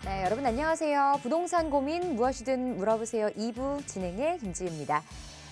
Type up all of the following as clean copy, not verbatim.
네, 여러분 안녕하세요. 부동산 고민 무엇이든 물어보세요. 2부 진행의 김지희입니다.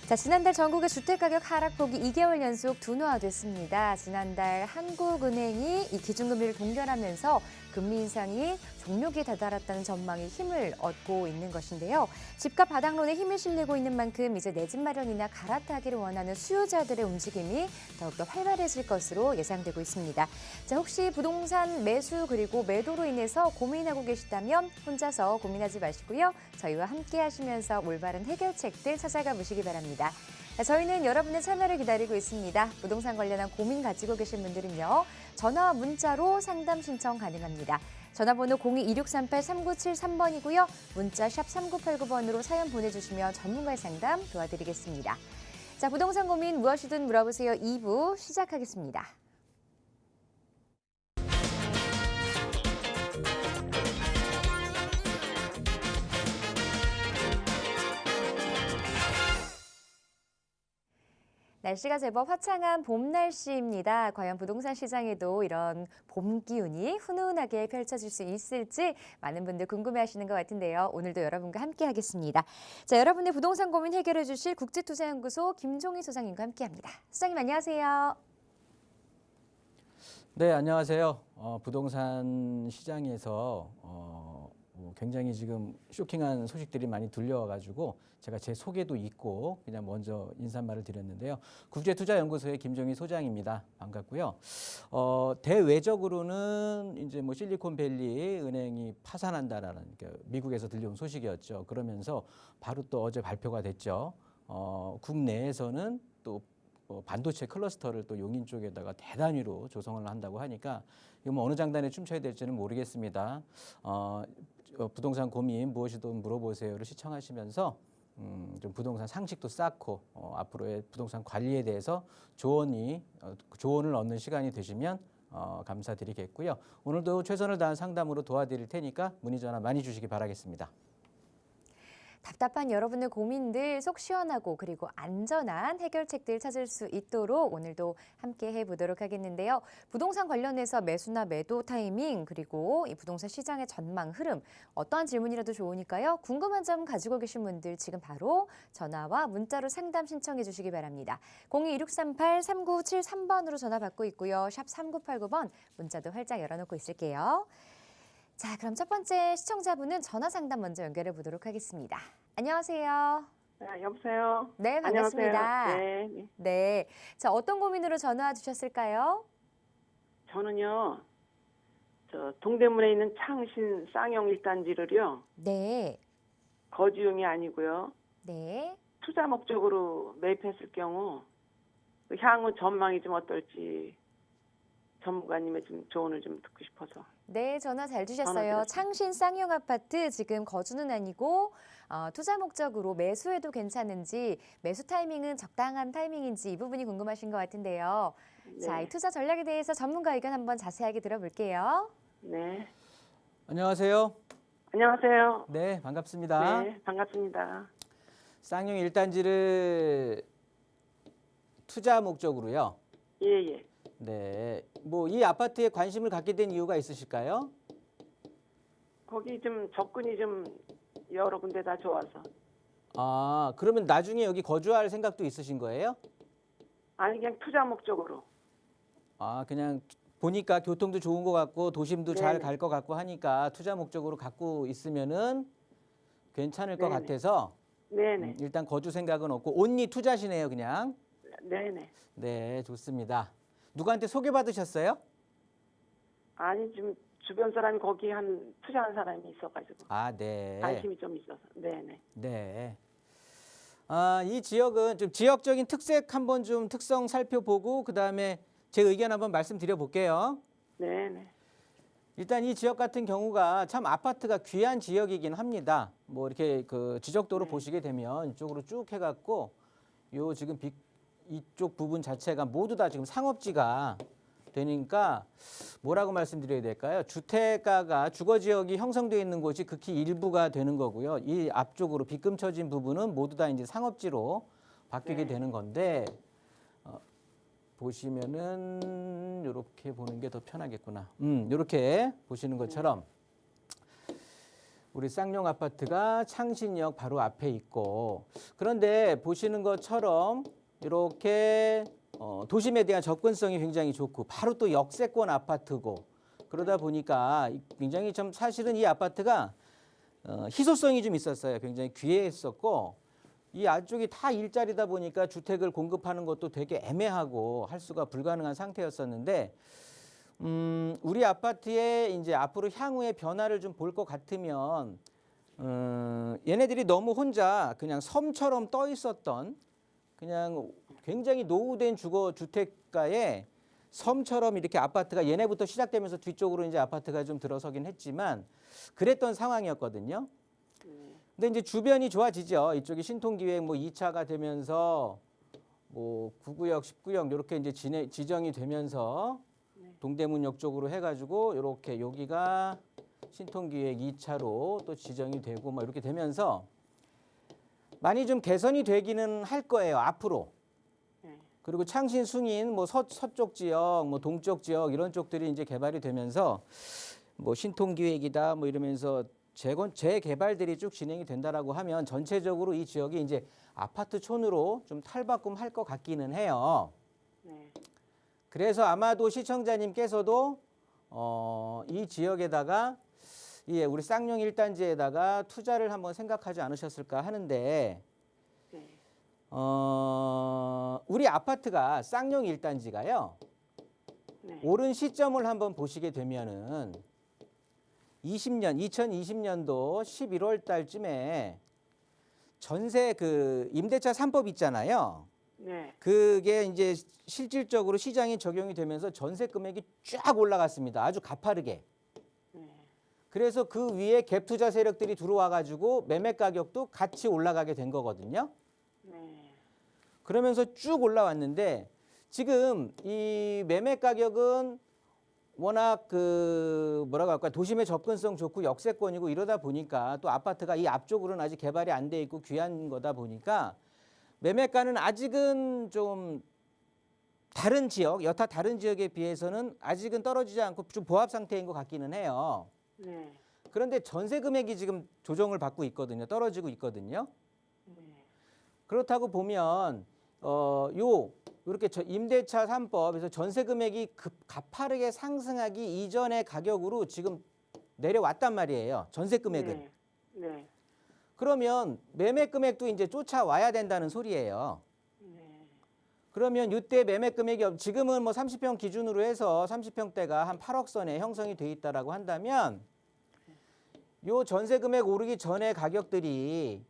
자, 지난달 전국의 주택가격 하락폭이 2개월 연속 둔화됐습니다. 지난달 한국은행이 이 기준금리를 동결하면서 금리 인상이 종료기에 다다랐다는 전망이 힘을 얻고 있는 것인데요. 집값 바닥론에 힘을 실리고 있는 만큼 이제 내 집 마련이나 갈아타기를 원하는 수요자들의 움직임이 더욱더 활발해질 것으로 예상되고 있습니다. 자, 혹시 부동산 매수 그리고 매도로 인해서 고민하고 계시다면 혼자서 고민하지 마시고요. 저희와 함께 하시면서 올바른 해결책들 찾아가 보시기 바랍니다. 저희는 여러분의 참여를 기다리고 있습니다. 부동산 관련한 고민 가지고 계신 분들은요. 전화와 문자로 상담 신청 가능합니다. 전화번호 02-2638-3973번이고요. 문자 샵 3989번으로 사연 보내주시면 전문가의 상담 도와드리겠습니다. 자, 부동산 고민 무엇이든 물어보세요. 2부 시작하겠습니다. 날씨가 제법 화창한 봄 날씨입니다. 과연 부동산 시장에도 이런 봄 기운이 훈훈하게 펼쳐질 수 있을지 많은 분들 궁금해하시는 것 같은데요. 오늘도 여러분과 함께 하겠습니다. 자, 여러분의 부동산 고민 해결해 주실 국제투자연구소 김종희 소장님과 함께합니다. 소장님 안녕하세요. 네, 안녕하세요. 부동산 시장에서 굉장히 지금 쇼킹한 소식들이 많이 들려와가지고 제가 제 소개도 있고 그냥 먼저 인사말을 드렸는데요. 국제투자연구소의 김종희 소장입니다. 반갑고요. 대외적으로는 이제 뭐 실리콘밸리 은행이 파산한다라는 미국에서 들려온 소식이었죠. 그러면서 바로 또 어제 발표가 됐죠. 국내에서는 또 반도체 클러스터를 또 용인 쪽에다가 대단위로 조성을 한다고 하니까 이거 뭐 어느 장단에 춤춰야 될지는 모르겠습니다. 부동산 고민 무엇이든 물어보세요를 시청하시면서 좀 부동산 상식도 쌓고 앞으로의 부동산 관리에 대해서 조언을 얻는 시간이 되시면 감사드리겠고요. 오늘도 최선을 다한 상담으로 도와드릴 테니까 문의 전화 많이 주시기 바라겠습니다. 답답한 여러분의 고민들 속 시원하고 그리고 안전한 해결책들 찾을 수 있도록 오늘도 함께 해보도록 하겠는데요. 부동산 관련해서 매수나 매도 타이밍 그리고 이 부동산 시장의 전망 흐름 어떠한 질문이라도 좋으니까요. 궁금한 점 가지고 계신 분들 지금 바로 전화와 문자로 상담 신청해 주시기 바랍니다. 02-2638-3973번으로 전화 받고 있고요. 샵 3989번 문자도 활짝 열어놓고 있을게요. 자, 그럼 첫 번째 시청자분은 전화 상담 먼저 연결해 보도록 하겠습니다. 안녕하세요. 여보세요? 네, 반갑습니다. 안녕하세요. 네. 네. 자, 어떤 고민으로 전화 주셨을까요? 저는요, 동대문에 있는 창신 쌍용 1단지를요, 네. 거주용이 아니고요, 네. 투자 목적으로 매입했을 경우, 향후 전망이 좀 어떨지 전문가님의 좀 조언을 좀 듣고 싶어서. 네, 전화 잘 주셨어요. 전화 창신 쌍용 아파트 지금 거주는 아니고 투자 목적으로 매수해도 괜찮은지 매수 타이밍은 적당한 타이밍인지 이 부분이 궁금하신 것 같은데요. 네. 자, 이 투자 전략에 대해서 전문가 의견 한번 자세하게 들어볼게요. 네. 안녕하세요. 안녕하세요. 네, 반갑습니다. 네, 반갑습니다. 쌍용 1단지를 투자 목적으로요. 예. 네, 뭐 이 아파트에 관심을 갖게 된 이유가 있으실까요? 거기 좀 접근이 좀 여러 군데 다 좋아서. 아, 그러면 나중에 여기 거주할 생각도 있으신 거예요? 아니, 그냥 투자 목적으로. 아, 그냥 보니까 교통도 좋은 것 같고 도심도 잘 네네. 갈 것 같고 하니까 투자 목적으로 갖고 있으면은 괜찮을 것 네네. 같아서 네네. 일단 거주 생각은 없고 온리 투자시네요, 그냥. 네네. 네, 좋습니다. 누구한테 소개받으셨어요? 아니, 지금 주변 사람이 거기 투자한 사람이 있어가지고 아, 네. 관심이 좀 있어서. 네네. 네. 아, 이 지역은 좀 지역적인 특색 한번 좀 특성 살펴보고 그다음에 제 의견 한번 말씀드려 볼게요. 네네. 일단 이 지역 같은 경우가 참 아파트가 귀한 지역이긴 합니다. 뭐 이렇게 그 지적도로 네. 보시게 되면 이쪽으로 쭉 해갖고 요 지금 이쪽 부분 자체가 모두 다 지금 상업지가 되니까 뭐라고 말씀드려야 될까요? 주택가가 주거 지역이 형성되어 있는 곳이 극히 일부가 되는 거고요. 이 앞쪽으로 빗금쳐진 부분은 모두 다 이제 상업지로 바뀌게 네. 되는 건데 보시면은 이렇게 보는 게 더 편하겠구나. 이렇게 보시는 것처럼 우리 쌍용 아파트가 창신역 바로 앞에 있고, 그런데 보시는 것처럼 이렇게 도심에 대한 접근성이 굉장히 좋고 바로 또 역세권 아파트고, 그러다 보니까 굉장히 좀 사실은 이 아파트가 희소성이 좀 있었어요. 굉장히 귀했었고, 이 안쪽이 다 일자리다 보니까 주택을 공급하는 것도 되게 애매하고 할 수가 불가능한 상태였었는데, 우리 아파트에 이제 앞으로 향후의 변화를 좀 볼 것 같으면, 얘네들이 너무 혼자 그냥 섬처럼 떠 있었던, 그냥 굉장히 노후된 주거 주택가에 섬처럼 이렇게 아파트가 얘네부터 시작되면서 뒤쪽으로 이제 아파트가 좀 들어서긴 했지만 그랬던 상황이었거든요. 근데 이제 주변이 좋아지죠. 이쪽이 신통기획 뭐 2차가 되면서 뭐 9구역, 10구역 이렇게 이제 지정이 되면서 동대문역 쪽으로 해가지고 이렇게 여기가 신통기획 2차로 또 지정이 되고 뭐 이렇게 되면서 많이 좀 개선이 되기는 할 거예요, 앞으로. 그리고 창신, 숭인, 뭐 서쪽 지역, 뭐 동쪽 지역 이런 쪽들이 이제 개발이 되면서 뭐 신통기획이다 뭐 이러면서 재개발들이 쭉 진행이 된다라고 하면 전체적으로 이 지역이 이제 아파트촌으로 좀 탈바꿈할 것 같기는 해요. 그래서 아마도 시청자님께서도 이 지역에다가 우리 쌍용 1단지에다가 투자를 한번 생각하지 않으셨을까 하는데, 우리 아파트가 쌍용 1단지가요. 오른 시점을 한번 보시게 되면은 2020년도 11월 달쯤에 전세 그 임대차 3법 있잖아요. 그게 이제 실질적으로 시장에 적용이 되면서 전세 금액이 쫙 올라갔습니다. 아주 가파르게. 그래서 그 위에 갭 투자 세력들이 들어와 가지고 매매 가격도 같이 올라가게 된 거거든요. 그러면서 쭉 올라왔는데 지금 이 매매 가격은 워낙 그 뭐라고 할까, 도심의 접근성 좋고 역세권이고 이러다 보니까 또 아파트가 이 앞쪽으로는 아직 개발이 안 돼 있고 귀한 거다 보니까 매매가는 아직은 좀 다른 지역, 여타 다른 지역에 비해서는 아직은 떨어지지 않고 좀 보합 상태인 것 같기는 해요. 그런데 전세 금액이 지금 조정을 받고 있거든요. 떨어지고 있거든요. 그렇다고 보면 이렇게 임대차 3법에서 전세 금액이 가파르게 상승하기 이전의 가격으로 지금 내려왔단 말이에요. 전세 금액은. 그러면 매매 금액도 이제 쫓아와야 된다는 소리예요. 그러면 이때 매매 금액이 지금은 뭐 30평 기준으로 해서 30평대가 한 8억 선에 형성이 돼 있다라고 한다면 요 전세 금액 오르기 전에 가격들이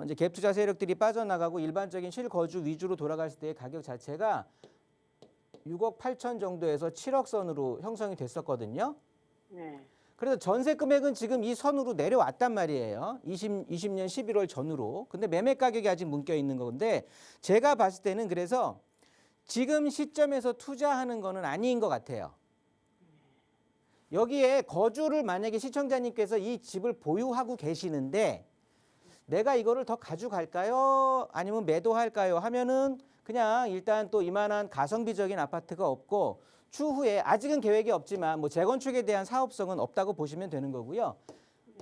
이제 갭 투자 세력들이 빠져나가고 일반적인 실거주 위주로 돌아갔을 때의 가격 자체가 6억 8천 정도에서 7억 선으로 형성이 됐었거든요. 그래서 전세 금액은 지금 이 선으로 내려왔단 말이에요. 20년 11월 전으로. 근데 매매 가격이 아직 묶여 있는 건데 제가 봤을 때는 그래서 지금 시점에서 투자하는 거는 아닌 것 같아요. 여기에 거주를 만약에 시청자님께서 이 집을 보유하고 계시는데 내가 이거를 더 가져갈까요? 아니면 매도할까요? 하면은 그냥 일단 또 이만한 가성비적인 아파트가 없고 추후에 아직은 계획이 없지만 뭐 재건축에 대한 사업성은 없다고 보시면 되는 거고요.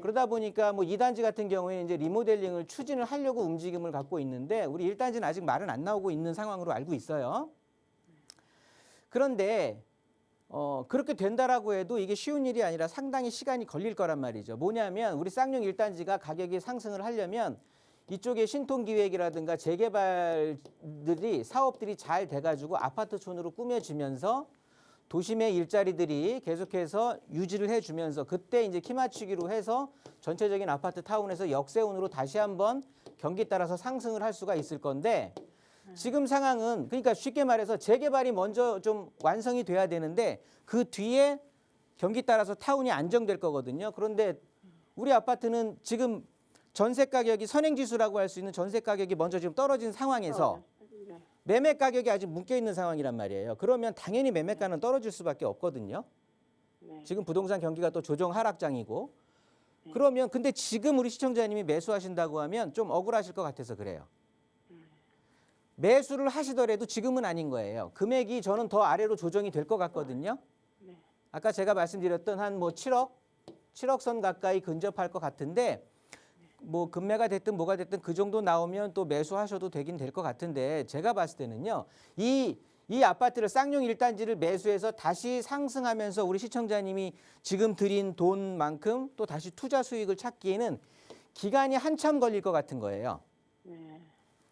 그러다 보니까 뭐 2단지 같은 경우에는 이제 리모델링을 추진을 하려고 움직임을 갖고 있는데 우리 1단지는 아직 말은 안 나오고 있는 상황으로 알고 있어요. 그런데 그렇게 된다라고 해도 이게 쉬운 일이 아니라 상당히 시간이 걸릴 거란 말이죠. 뭐냐면 우리 쌍용 1단지가 가격이 상승을 하려면 이쪽에 신통기획이라든가 재개발들이 사업들이 잘 돼가지고 아파트촌으로 꾸며지면서 도심의 일자리들이 계속해서 유지를 해주면서 그때 이제 키 맞추기로 해서 전체적인 아파트 타운에서 역세운으로 다시 한번 경기 따라서 상승을 할 수가 있을 건데 지금 상황은 그러니까 쉽게 말해서 재개발이 먼저 좀 완성이 돼야 되는데 그 뒤에 경기 따라서 타운이 안정될 거거든요. 그런데 우리 아파트는 지금 전세 가격이 선행지수라고 할 수 있는 전세 가격이 먼저 지금 떨어진 상황에서 매매 가격이 아직 묶여 있는 상황이란 말이에요. 그러면 당연히 매매가는 떨어질 수밖에 없거든요. 지금 부동산 경기가 또 조정 하락장이고 그러면 근데 지금 우리 시청자님이 매수하신다고 하면 좀 억울하실 것 같아서 그래요. 매수를 하시더라도 지금은 아닌 거예요. 금액이 저는 더 아래로 조정이 될 것 같거든요. 아까 제가 말씀드렸던 한 뭐 7억 7억 선 가까이 근접할 것 같은데 뭐 금매가 됐든 뭐가 됐든 그 정도 나오면 또 매수하셔도 되긴 될 것 같은데 제가 봤을 때는요. 이 아파트를 쌍용 1단지를 매수해서 다시 상승하면서 우리 시청자님이 지금 드린 돈만큼 또 다시 투자 수익을 찾기에는 기간이 한참 걸릴 것 같은 거예요. 네.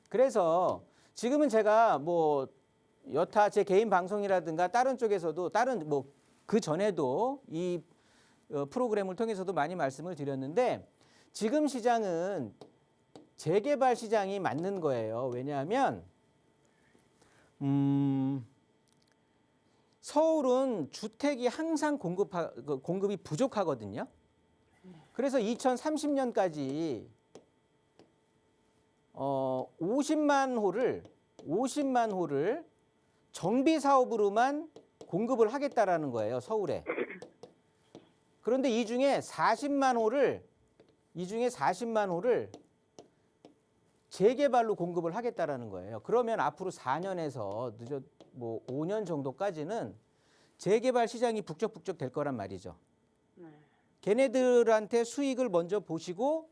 그래서 지금은 제가 뭐 여타 제 개인 방송이라든가 다른 쪽에서도 다른 뭐 그 전에도 이 프로그램을 통해서도 많이 말씀을 드렸는데 지금 시장은 재개발 시장이 맞는 거예요. 왜냐하면 서울은 주택이 항상 공급이 부족하거든요. 그래서 2030년까지 50만 호를 정비 사업으로만 공급을 하겠다라는 거예요, 서울에. 그런데 이 중에 40만 호를 재개발로 공급을 하겠다라는 거예요. 그러면 앞으로 4년에서 늦어 뭐 5년 정도까지는 재개발 시장이 북적북적 될 거란 말이죠. 네. 걔네들한테 수익을 먼저 보시고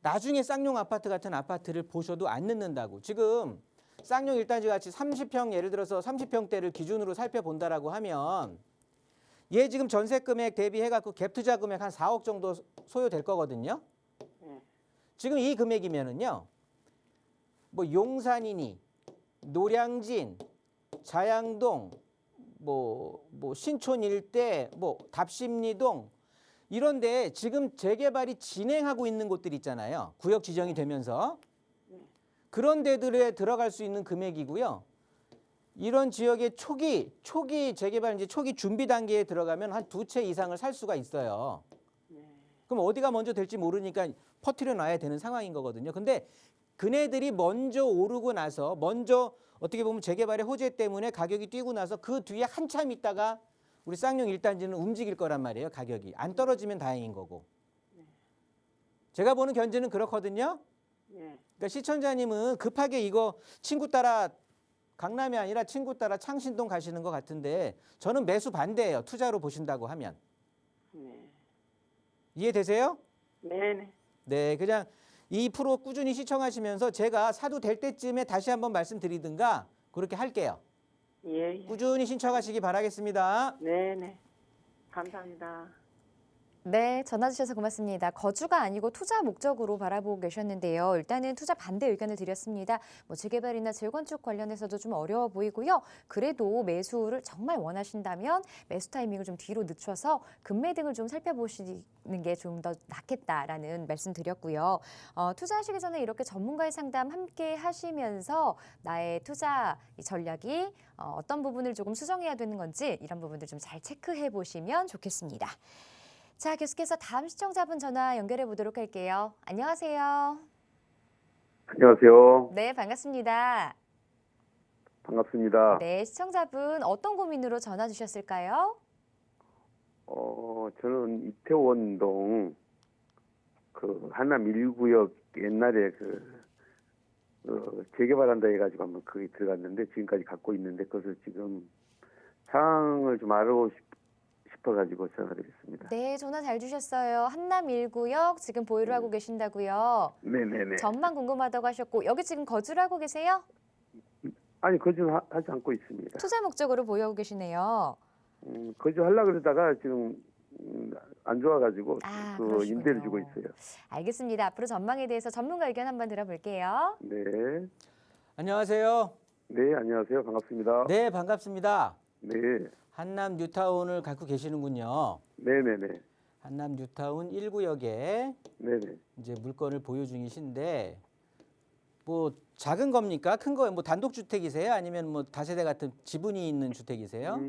나중에 쌍용 아파트 같은 아파트를 보셔도 안 늦는다고. 지금 쌍용 1단지 같이 30평 예를 들어서 30평대를 기준으로 살펴본다라고 하면 얘 지금 전세 금액 대비해 갖고 갭 투자 금액 한 4억 정도 소요될 거거든요. 네. 지금 이 금액이면은요. 뭐 용산이니 노량진, 자양동, 뭐 신촌 일대, 뭐 답심리동 이런데 지금 재개발이 진행하고 있는 곳들 있잖아요. 구역 지정이 되면서 그런 데들에 들어갈 수 있는 금액이고요. 이런 지역의 초기 재개발 이제 초기 준비 단계에 들어가면 한 2채 이상을 살 수가 있어요. 그럼 어디가 먼저 될지 모르니까 퍼뜨려 놔야 되는 상황인 거거든요. 근데 그네들이 먼저 오르고 나서 먼저 어떻게 보면 재개발의 호재 때문에 가격이 뛰고 나서 그 뒤에 한참 있다가 우리 쌍용 1단지는 움직일 거란 말이에요. 가격이. 안 떨어지면 다행인 거고. 제가 보는 견제는 그렇거든요. 그러니까 시청자님은 급하게 이거 친구 따라 강남이 아니라 친구 따라 창신동 가시는 것 같은데 저는 매수 반대예요. 투자로 보신다고 하면. 네. 이해되세요? 네네. 네, 그냥 이 프로 꾸준히 시청하시면서 제가 사도 될 때쯤에 다시 한번 말씀드리든가 그렇게 할게요. 예, 예. 꾸준히 신청하시기 바라겠습니다. 네네. 감사합니다. 네, 전화 주셔서 고맙습니다. 거주가 아니고 투자 목적으로 바라보고 계셨는데요. 일단은 투자 반대 의견을 드렸습니다. 뭐 재개발이나 재건축 관련해서도 좀 어려워 보이고요. 그래도 매수를 정말 원하신다면 매수 타이밍을 좀 뒤로 늦춰서 금매 등을 좀 살펴보시는 게 좀 더 낫겠다라는 말씀 드렸고요. 투자하시기 전에 이렇게 전문가의 상담 함께 하시면서 나의 투자 전략이 어떤 부분을 조금 수정해야 되는 건지 이런 부분들 좀 잘 체크해 보시면 좋겠습니다. 자, 계속해서 다음 시청자분 전화 연결해 보도록 할게요. 안녕하세요. 안녕하세요. 네, 반갑습니다. 반갑습니다. 네, 시청자분 어떤 고민으로 전화 주셨을까요? 저는 이태원동 그 한남 1구역 옛날에 재개발한다 해가지고 한번 거기 들어갔는데 지금까지 갖고 있는데 그것을 지금 상황을 좀 알아보고 싶어가지고 전화드렸습니다. 네, 전화 잘 주셨어요. 한남 1구역 지금 보유를 하고 계신다고요. 네네네. 전만 궁금하다고 하셨고 여기 지금 거주를 하고 계세요? 아니 거주하지 않고 있습니다. 투자 목적으로 보유하고 계시네요. 거주하려고 그러다가 지금 안 좋아가지고 그러시군요. 임대를 주고 있어요. 알겠습니다. 앞으로 전망에 대해서 전문가 의견 한번 들어볼게요. 네. 안녕하세요. 네, 안녕하세요. 반갑습니다. 네, 반갑습니다. 네. 한남 뉴타운을 갖고 계시는군요. 네네네. 한남 뉴타운 1구역에 네네. 이제 물건을 보유 중이신데 뭐 작은 겁니까? 큰 거예요? 뭐 단독주택이세요? 아니면 뭐 다세대 같은 지분이 있는 주택이세요?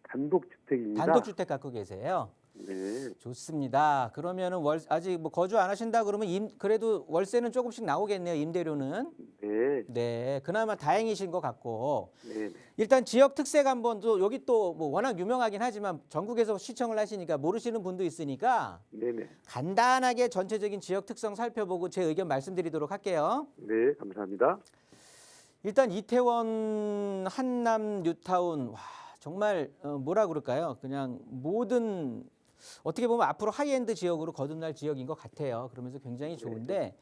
단독주택입니다. 단독주택 갖고 계세요? 네. 좋습니다. 그러면은 아직 뭐 거주 안 하신다 그러면 그래도 월세는 조금씩 나오겠네요. 임대료는. 네. 네, 그나마 다행이신 것 같고 네. 일단 지역 특색 한번 또 여기 또 뭐 워낙 유명하긴 하지만 전국에서 시청을 하시니까 모르시는 분도 있으니까 네네. 간단하게 전체적인 지역 특성 살펴보고 제 의견 말씀드리도록 할게요. 네, 감사합니다. 일단 이태원 한남 뉴타운 와 정말 뭐라 그럴까요? 그냥 모든 어떻게 보면 앞으로 하이엔드 지역으로 거듭날 지역인 것 같아요. 그러면서 굉장히 좋은데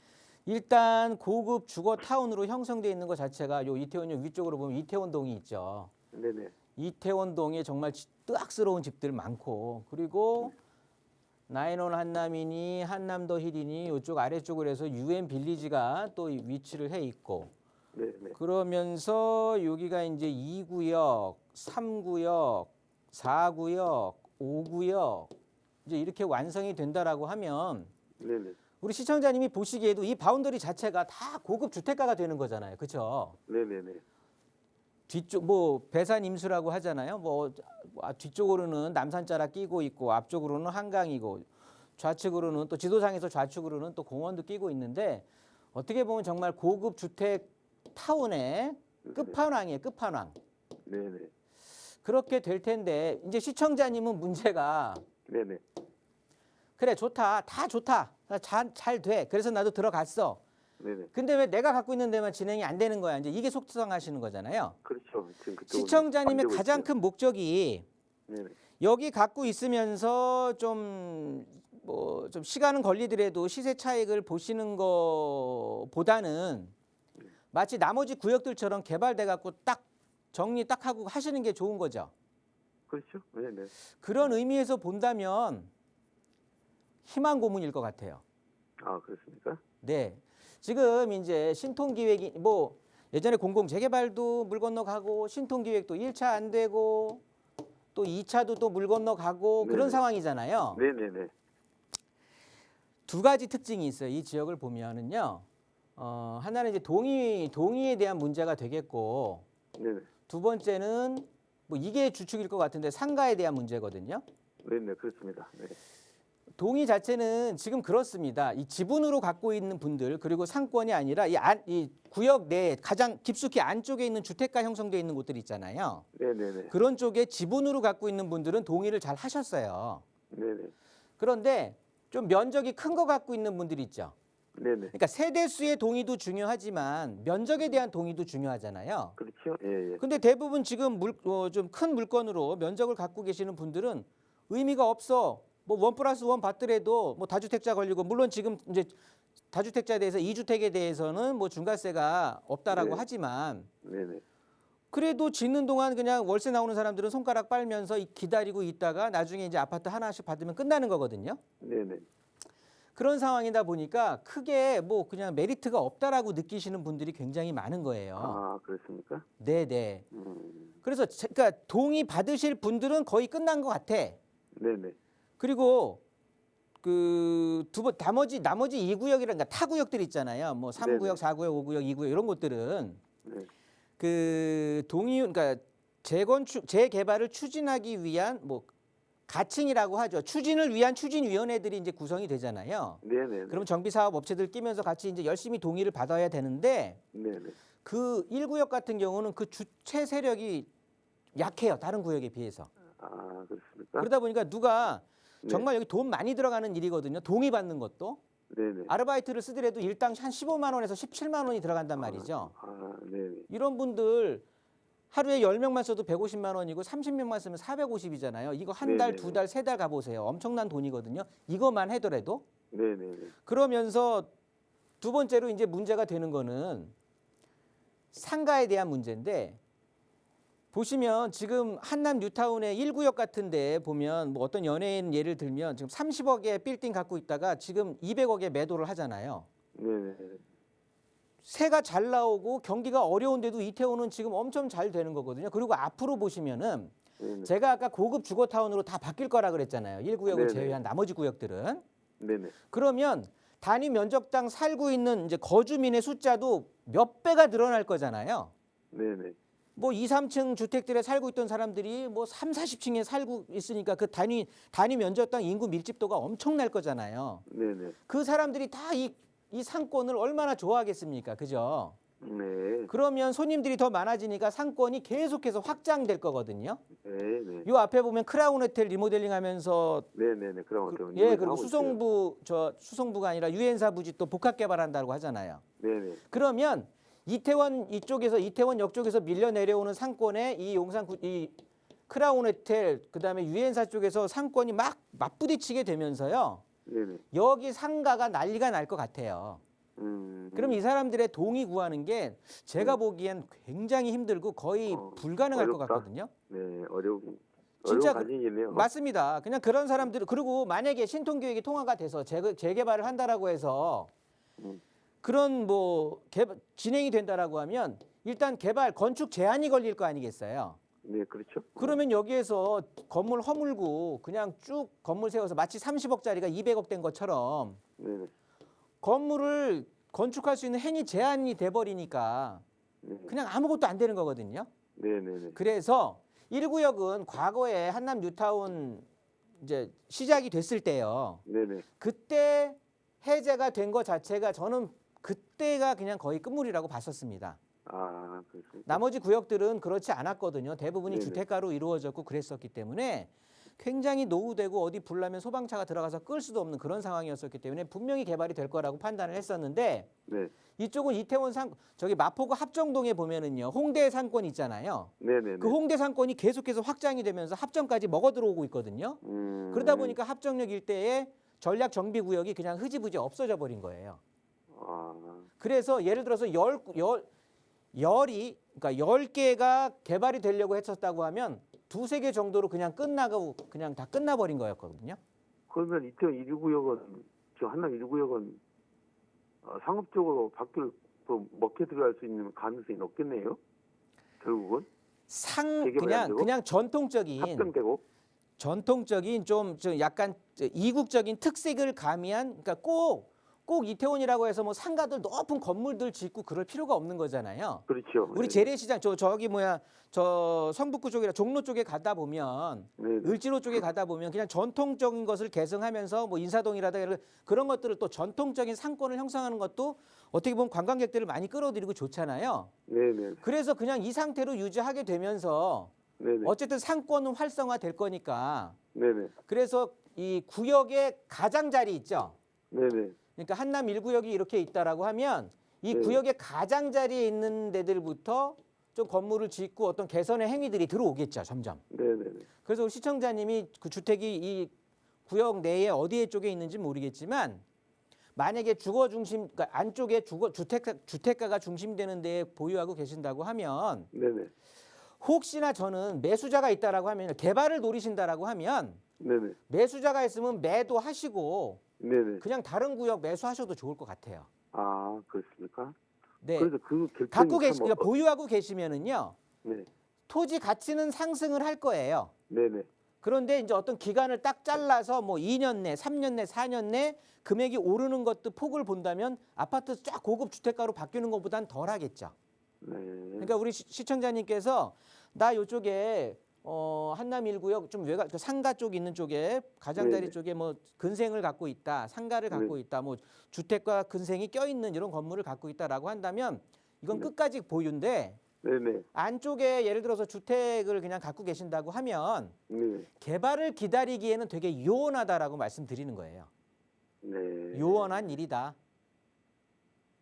일단 고급 주거 타운으로 형성되어 있는 것 자체가 요 이태원역 위쪽으로 보면 이태원동이 있죠. 네네. 이태원동에 정말 뜨악스러운 집들 많고 그리고 나인원 한남이니 한남더 힐이니 이쪽 아래쪽으로 해서 UN 빌리지가 또 위치를 해 있고 네네. 그러면서 여기가 이제 2구역, 3구역, 4구역, 5구역 이제 이렇게 완성이 된다라고 하면 네네. 우리 시청자님이 보시기에도 이 바운더리 자체가 다 고급 주택가가 되는 거잖아요. 그렇죠? 네네네. 뒤쪽 뭐 배산 임수라고 하잖아요. 뭐 뒤쪽으로는 남산자락 끼고 있고 앞쪽으로는 한강이고 좌측으로는 또 지도상에서 좌측으로는 또 공원도 끼고 있는데 어떻게 보면 정말 고급 주택 타운의 끝판왕이에요. 끝판왕. 네네. 그렇게 될 텐데 이제 시청자님은 문제가 네네. 그래 좋다. 다 좋다. 잘 돼. 그래서 나도 들어갔어. 네네. 근데 왜 내가 갖고 있는 데만 진행이 안 되는 거야. 이제 이게 속상하시는 거잖아요. 그렇죠. 지금 그쪽은 시청자님의 안 되고 가장 있어요. 큰 목적이 네네. 여기 갖고 있으면서 좀 좀 시간은 걸리더라도 시세 차익을 보시는 거보다는 마치 나머지 구역들처럼 개발돼 갖고 딱 정리 딱 하고 하시는 게 좋은 거죠. 그렇죠. 네네. 그런 의미에서 본다면 희망 고문일 것 같아요. 아 그렇습니까? 네. 지금 이제 신통기획이 뭐 예전에 공공재개발도 물 건너가고 신통기획도 1차 안 되고 또 2차도 또 물 건너가고 그런 네네. 상황이잖아요. 네네네. 두 가지 특징이 있어요. 이 지역을 보면은요. 하나는 이제 동의에 대한 문제가 되겠고 네네. 두 번째는 뭐 이게 주축일 것 같은데 상가에 대한 문제거든요. 네네. 그렇습니다. 네. 동의 자체는 지금 그렇습니다. 이 지분으로 갖고 있는 분들 그리고 상권이 아니라 이 구역 내 가장 깊숙이 안쪽에 있는 주택가 형성되어 있는 곳들 있잖아요. 네네네. 그런 쪽에 지분으로 갖고 있는 분들은 동의를 잘 하셨어요. 네네. 그런데 좀 면적이 큰 거 갖고 있는 분들이 있죠. 네네. 그러니까 세대수의 동의도 중요하지만 면적에 대한 동의도 중요하잖아요. 그렇죠. 예예. 근데 대부분 지금 좀 큰 물건으로 면적을 갖고 계시는 분들은 의미가 없어. 뭐 1+1 받더라도 뭐 다주택자 걸리고 물론 지금 이제 다주택자에 대해서 2주택에 대해서는 뭐 중과세가 없다라고 네. 하지만 네네. 그래도 짓는 동안 그냥 월세 나오는 사람들은 손가락 빨면서 기다리고 있다가 나중에 이제 아파트 하나씩 받으면 끝나는 거거든요. 네네. 그런 상황이다 보니까 크게 뭐 그냥 메리트가 없다라고 느끼시는 분들이 굉장히 많은 거예요. 아 그렇습니까? 네네. 음. 그래서 그러니까 동의 받으실 분들은 거의 끝난 것 같아. 네네. 그리고 그 나머지 2구역이라든가 타구역들 있잖아요. 뭐 3구역, 네네. 4구역, 5구역, 2구역 이런 곳들은 네. 그 그러니까 재개발을 추진하기 위한 뭐 가칭이라고 하죠. 추진을 위한 추진위원회들이 이제 구성이 되잖아요. 네네. 그럼 정비사업 업체들 끼면서 같이 이제 열심히 동의를 받아야 되는데 네네. 그 1구역 같은 경우는 그 주체 세력이 약해요. 다른 구역에 비해서. 아 그렇습니까? 그러다 보니까 누가 네. 정말 여기 돈 많이 들어가는 일이거든요. 동의 받는 것도. 네네. 아르바이트를 쓰더라도 일당 한 15만 원에서 17만 원이 들어간단 말이죠. 아 네네. 이런 분들 하루에 10명만 써도 150만 원이고 30명만 쓰면 450이잖아요. 이거 한 달, 네네네. 두 달, 세 달 가보세요. 엄청난 돈이거든요. 이것만 하더라도. 네네네. 그러면서 두 번째로 이제 문제가 되는 거는 상가에 대한 문제인데 보시면 지금 한남 뉴타운의 1구역 같은데 보면 뭐 어떤 연예인 예를 들면 지금 30억에 빌딩 갖고 있다가 지금 200억에 매도를 하잖아요. 네네. 세가 잘 나오고 경기가 어려운데도 이태원은 지금 엄청 잘 되는 거거든요. 그리고 앞으로 보시면은 네네. 제가 아까 고급 주거타운으로 다 바뀔 거라 그랬잖아요. 1구역을 네네. 제외한 나머지 구역들은. 네네. 그러면 단위 면적당 살고 있는 이제 거주민의 숫자도 몇 배가 늘어날 거잖아요. 네네. 뭐 2, 3층 주택들에 살고 있던 사람들이 뭐 3, 40층에 살고 있으니까 그 단위 면적당 인구 밀집도가 엄청날 거잖아요. 네네. 그 사람들이 다 이 상권을 얼마나 좋아하겠습니까? 그죠? 네. 그러면 손님들이 더 많아지니까 상권이 계속해서 확장될 거거든요. 네네. 요 앞에 보면 크라운 호텔 리모델링 하면서 네네네. 그럼 또 예, 그리고 수성부가 아니라 유엔사 부지 또 복합 개발한다고 하잖아요. 네네. 그러면 이태원 역쪽에서 밀려 내려오는 상권에 이 크라운 호텔 그다음에 유엔사 쪽에서 상권이 막 맞부딪히게 되면서요. 네네. 여기 상가가 난리가 날 것 같아요. 그럼 이 사람들의 동의 구하는 게 제가 보기엔 굉장히 힘들고 거의 불가능할 것 어렵다? 같거든요. 네, 어려운 진짜 과정이네요. 맞습니다. 그냥 그런 사람들 그리고 만약에 신통교육이 통화가 돼서 재개발을 한다라고 해서 음. 그런 뭐 진행이 된다라고 하면 일단 개발 건축 제한이 걸릴 거 아니겠어요. 네, 그렇죠. 그러면 여기에서 건물 허물고 그냥 쭉 건물 세워서 마치 30억짜리가 200억 된 것처럼 네네. 건물을 건축할 수 있는 행위 제한이 돼버리니까 네. 그냥 아무것도 안 되는 거거든요. 네네네. 그래서 1구역은 과거에 한남 뉴타운 이제 시작이 됐을 때요. 네네. 그때 해제가 된 것 자체가 저는 그때가 그냥 거의 끝물이라고 봤었습니다. 아, 그렇습니까? 나머지 구역들은 그렇지 않았거든요. 대부분이 네네. 주택가로 이루어졌고 그랬었기 때문에 굉장히 노후되고 어디 불나면 소방차가 들어가서 끌 수도 없는 그런 상황이었었기 때문에 분명히 개발이 될 거라고 판단을 했었는데 네. 이쪽은 이태원 저기 마포구 합정동에 보면은요. 홍대 상권 있잖아요. 네네네. 그 홍대 상권이 계속해서 확장이 되면서 합정까지 먹어 들어오고 있거든요. 그러다 보니까 합정역 일대에 전략 정비 구역이 그냥 흐지부지 없어져 버린 거예요. 아, 그래서 예를 들어서 그러니까 10개가 개발이 되려고 했었다고 하면 두세 개 정도로 그냥 끝나고 그냥 다 끝나버린 거였거든요. 그러면 이태원 1구역은 저 한남 1구역은 상업적으로 바뀔 먹혀 들어갈 수 있는 가능성이 높겠네요. 결국은 재개발이 안 되고? 그냥 전통적인 좀 약간 이국적인 특색을 가미한 그러니까 꼭 이태원이라고 해서 뭐 상가들 높은 건물들 짓고 그럴 필요가 없는 거잖아요. 그렇죠. 우리 재래시장 저 성북구 쪽이나 종로 쪽에 가다 보면 네네. 을지로 쪽에 가다 보면 그냥 전통적인 것을 개성하면서 뭐 인사동이라든가 그런 것들을 또 전통적인 상권을 형성하는 것도 어떻게 보면 관광객들을 많이 끌어들이고 좋잖아요. 네네. 그래서 그냥 이 상태로 유지하게 되면서 네네. 어쨌든 상권은 활성화될 거니까 네네. 그래서 이 구역의 가장자리 있죠. 네네. 그러니까 한남 1구역이 이렇게 있다라고 하면 이 네. 구역의 가장자리에 있는 데들부터 좀 건물을 짓고 어떤 개선의 행위들이 들어오겠죠, 점점. 네네. 그래서 우리 시청자님이 그 주택이 이 구역 내에 어디에 쪽에 있는지 모르겠지만 만약에 주거 중심, 그러니까 안쪽에 주택가가 중심되는 데에 보유하고 계신다고 하면 네네. 혹시나 저는 매수자가 있다라고 하면 개발을 노리신다라고 하면 네네. 매수자가 있으면 매도하시고 네네. 그냥 다른 구역 매수하셔도 좋을 것 같아요. 아, 그렇습니까? 네. 그래서 그 결정이 그러니까 보유하고 계시면은요. 네. 토지 가치는 상승을 할 거예요. 네네. 그런데 이제 어떤 기간을 딱 잘라서 뭐 2년 내, 3년 내, 4년 내 금액이 오르는 것도 폭을 본다면 아파트 쫙 고급 주택가로 바뀌는 것보단 덜 하겠죠. 네. 그러니까 우리 시청자님께서 나 이쪽에 한남 1구역 좀 외곽 그 상가 쪽 있는 쪽에 가장자리 네네. 쪽에 뭐 근생을 갖고 있다, 상가를 갖고 네. 있다, 뭐 주택과 근생이 껴 있는 이런 건물을 갖고 있다라고 한다면 이건 네. 끝까지 보유인데 네네. 안쪽에 예를 들어서 주택을 그냥 갖고 계신다고 하면 네. 개발을 기다리기에는 되게 요원하다라고 말씀드리는 거예요. 네. 요원한 일이다.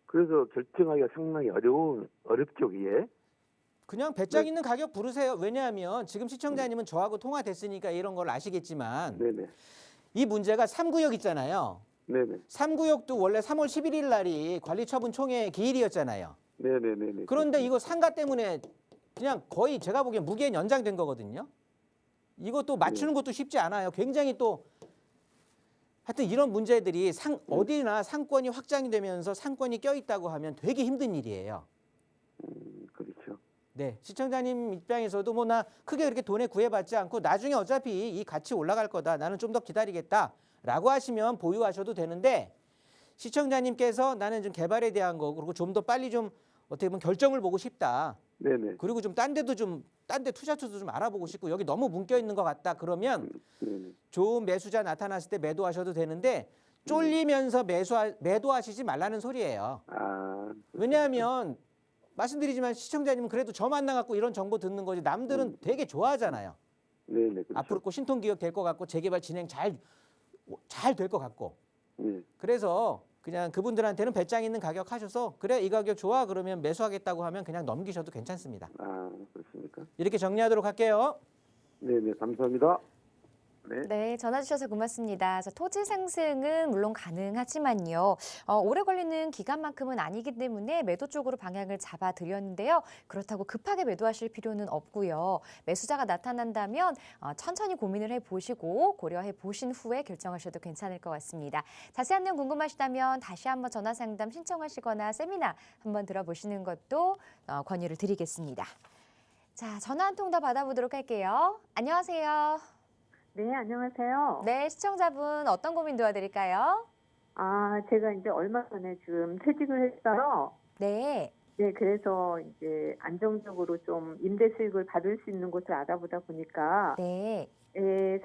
그래서 결정하기가 상당히 어렵죠, 이게. 그냥 배짱 네. 있는 가격 부르세요. 왜냐하면 지금 시청자님은 저하고 통화됐으니까 이런 걸 아시겠지만 네네. 이 문제가 3구역 있잖아요. 네네. 3구역도 원래 3월 11일 날이 관리처분총회 기일이었잖아요. 네네네. 그런데 이거 상가 때문에 그냥 거의 제가 보기엔 무기한 연장된 거거든요. 이것도 맞추는 것도 쉽지 않아요. 굉장히 또 하여튼 이런 문제들이 어디나 상권이 확장이 되면서 상권이 껴있다고 하면 되게 힘든 일이에요. 그렇죠. 네, 시청자님 입장에서도 뭐 나 크게 그렇게 돈에 구애받지 않고 나중에 어차피 이 가치 올라갈 거다. 나는 좀 더 기다리겠다라고 하시면 보유하셔도 되는데 시청자님께서 나는 좀 개발에 대한 거 그리고 좀 더 빨리 좀 어떻게 보면 결정을 보고 싶다. 네네. 그리고 좀 딴 데 투자처도 좀 알아보고 싶고 여기 너무 뭉껴 있는 것 같다. 그러면 네네. 좋은 매수자 나타났을 때 매도하셔도 되는데 쫄리면서 매도하시지 말라는 소리예요. 아. 왜냐하면 말씀드리지만 시청자님은 그래도 저 만나갖고 이런 정보 듣는 거지 남들은 되게 좋아하잖아요. 네네. 그렇죠. 앞으로 꼭 신통기획 될 것 같고 재개발 진행 잘 될 것 같고 네. 그래서 그냥 그분들한테는 배짱 있는 가격 하셔서 그래 이 가격 좋아 그러면 매수하겠다고 하면 그냥 넘기셔도 괜찮습니다. 아, 그렇습니까? 이렇게 정리하도록 할게요. 네네, 감사합니다. 네. 네, 전화 주셔서 고맙습니다. 자, 토지 상승은 물론 가능하지만요. 오래 걸리는 기간만큼은 아니기 때문에 매도 쪽으로 방향을 잡아드렸는데요. 그렇다고 급하게 매도하실 필요는 없고요. 매수자가 나타난다면 천천히 고민을 해보시고 고려해 보신 후에 결정하셔도 괜찮을 것 같습니다. 자세한 내용 궁금하시다면 다시 한번 전화 상담 신청하시거나 세미나 한번 들어보시는 것도 권유를 드리겠습니다. 자, 전화 한 통 더 받아보도록 할게요. 안녕하세요. 네, 안녕하세요. 네, 시청자분 어떤 고민 도와드릴까요? 제가 이제 얼마 전에 지금 퇴직을 했어요. 네, 네, 그래서 이제 안정적으로 좀 임대 수익을 받을 수 있는 곳을 알아보다 보니까 네,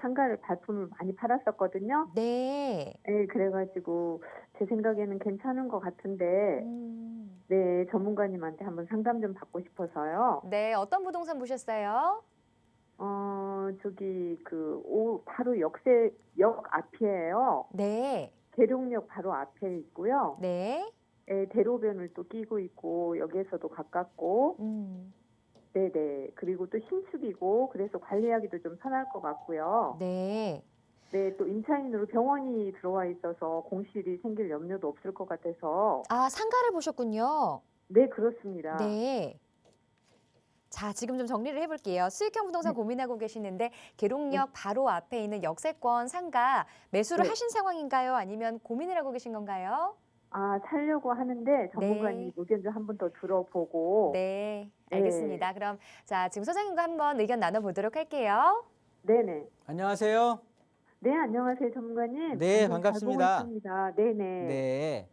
상가를 발품을 많이 팔았었거든요. 네. 네, 그래가지고 제 생각에는 괜찮은 것 같은데, 네, 전문가님한테 한번 상담 좀 받고 싶어서요. 네, 어떤 부동산 보셨어요? 저기 바로 역 앞이에요. 네, 계룡역 바로 앞에 있고요. 네, 대로변을 또 끼고 있고 여기에서도 가깝고 음, 네네 그리고 또 신축이고 그래서 관리하기도 좀 편할 것 같고요. 네. 네, 또 임차인으로 병원이 들어와 있어서 공실이 생길 염려도 없을 것 같아서 아, 상가를 보셨군요. 네 그렇습니다. 네. 자, 지금 좀 정리를 해볼게요. 수익형 부동산 고민하고 계시는데 계룡역 바로 앞에 있는 역세권 상가 매수를 네. 하신 상황인가요? 아니면 고민을 하고 계신 건가요? 살려고 하는데 전문가님 네. 의견 좀 한 번 더 들어보고 네, 알겠습니다. 그럼 자, 지금 소장님과 한번 의견 나눠보도록 할게요. 네네. 안녕하세요. 네, 안녕하세요, 전문가님. 네, 방송 잘 반갑습니다. 보고 있습니다. 네네. 네.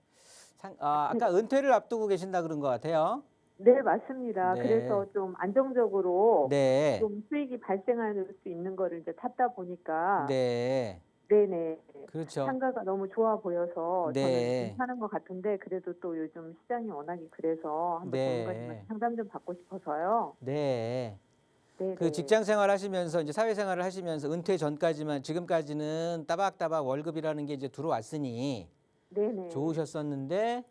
아까 은퇴를 앞두고 계신다 그런 것 같아요. 네, 맞습니다. 네. 그래서 좀 안정적으로 네. 좀 수익이 발생할 수 있는 거를 이제 찾다 보니까 네. 네네. 그렇죠. 상가가 너무 좋아 보여서 네. 저는 괜찮은 것 같은데 그래도 또 요즘 시장이 워낙에 그래서 한번 네. 전문가님한테 상담 좀 받고 싶어서요. 네. 네네. 그 직장 생활 하시면서 이제 사회 생활을 하시면서 은퇴 전까지만 지금까지는 따박따박 월급이라는 게 이제 들어왔으니 네네. 좋으셨었는데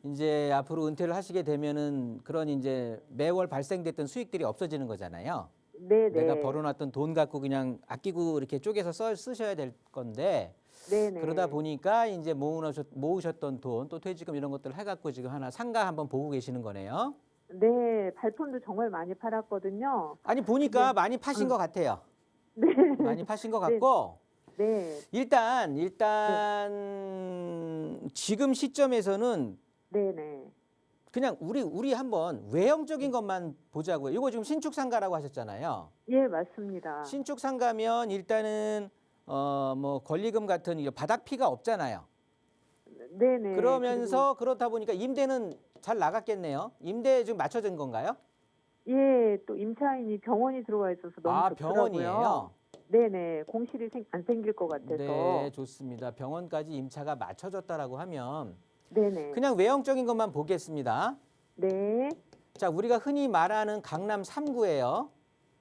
이제 앞으로 은퇴를 하시게 되면은 그런 이제 매월 발생됐던 수익들이 없어지는 거잖아요. 네네. 내가 벌어놨던 돈 갖고 그냥 아끼고 이렇게 쪼개서 쓰셔야 될 건데 네네. 그러다 보니까 이제 모으셨던 돈 또 퇴직금 이런 것들 해갖고 지금 하나 상가 한번 보고 계시는 거네요. 네, 발품도 정말 많이 팔았거든요. 아니 보니까 근데- 많이 파신 것 같아요. 네. 많이 파신 것 같고 네. 일단 지금 시점에서는 네네. 그냥 우리 한번 외형적인 것만 보자고요. 이거 지금 신축 상가라고 하셨잖아요. 예, 맞습니다. 신축 상가면 일단은 뭐 권리금 같은 이 바닥피가 없잖아요. 네네. 그러면서 그렇다 보니까 임대는 잘 나갔겠네요. 임대 지금 맞춰진 건가요? 예, 또 임차인이 병원이 들어와 있어서 너무 좋더라고요. 병원이에요. 네네, 공실이 안 생길 것 같아서. 네, 좋습니다. 병원까지 임차가 맞춰졌다라고 하면 네네. 그냥 외형적인 것만 보겠습니다. 네, 자, 우리가 흔히 말하는 강남 3구예요.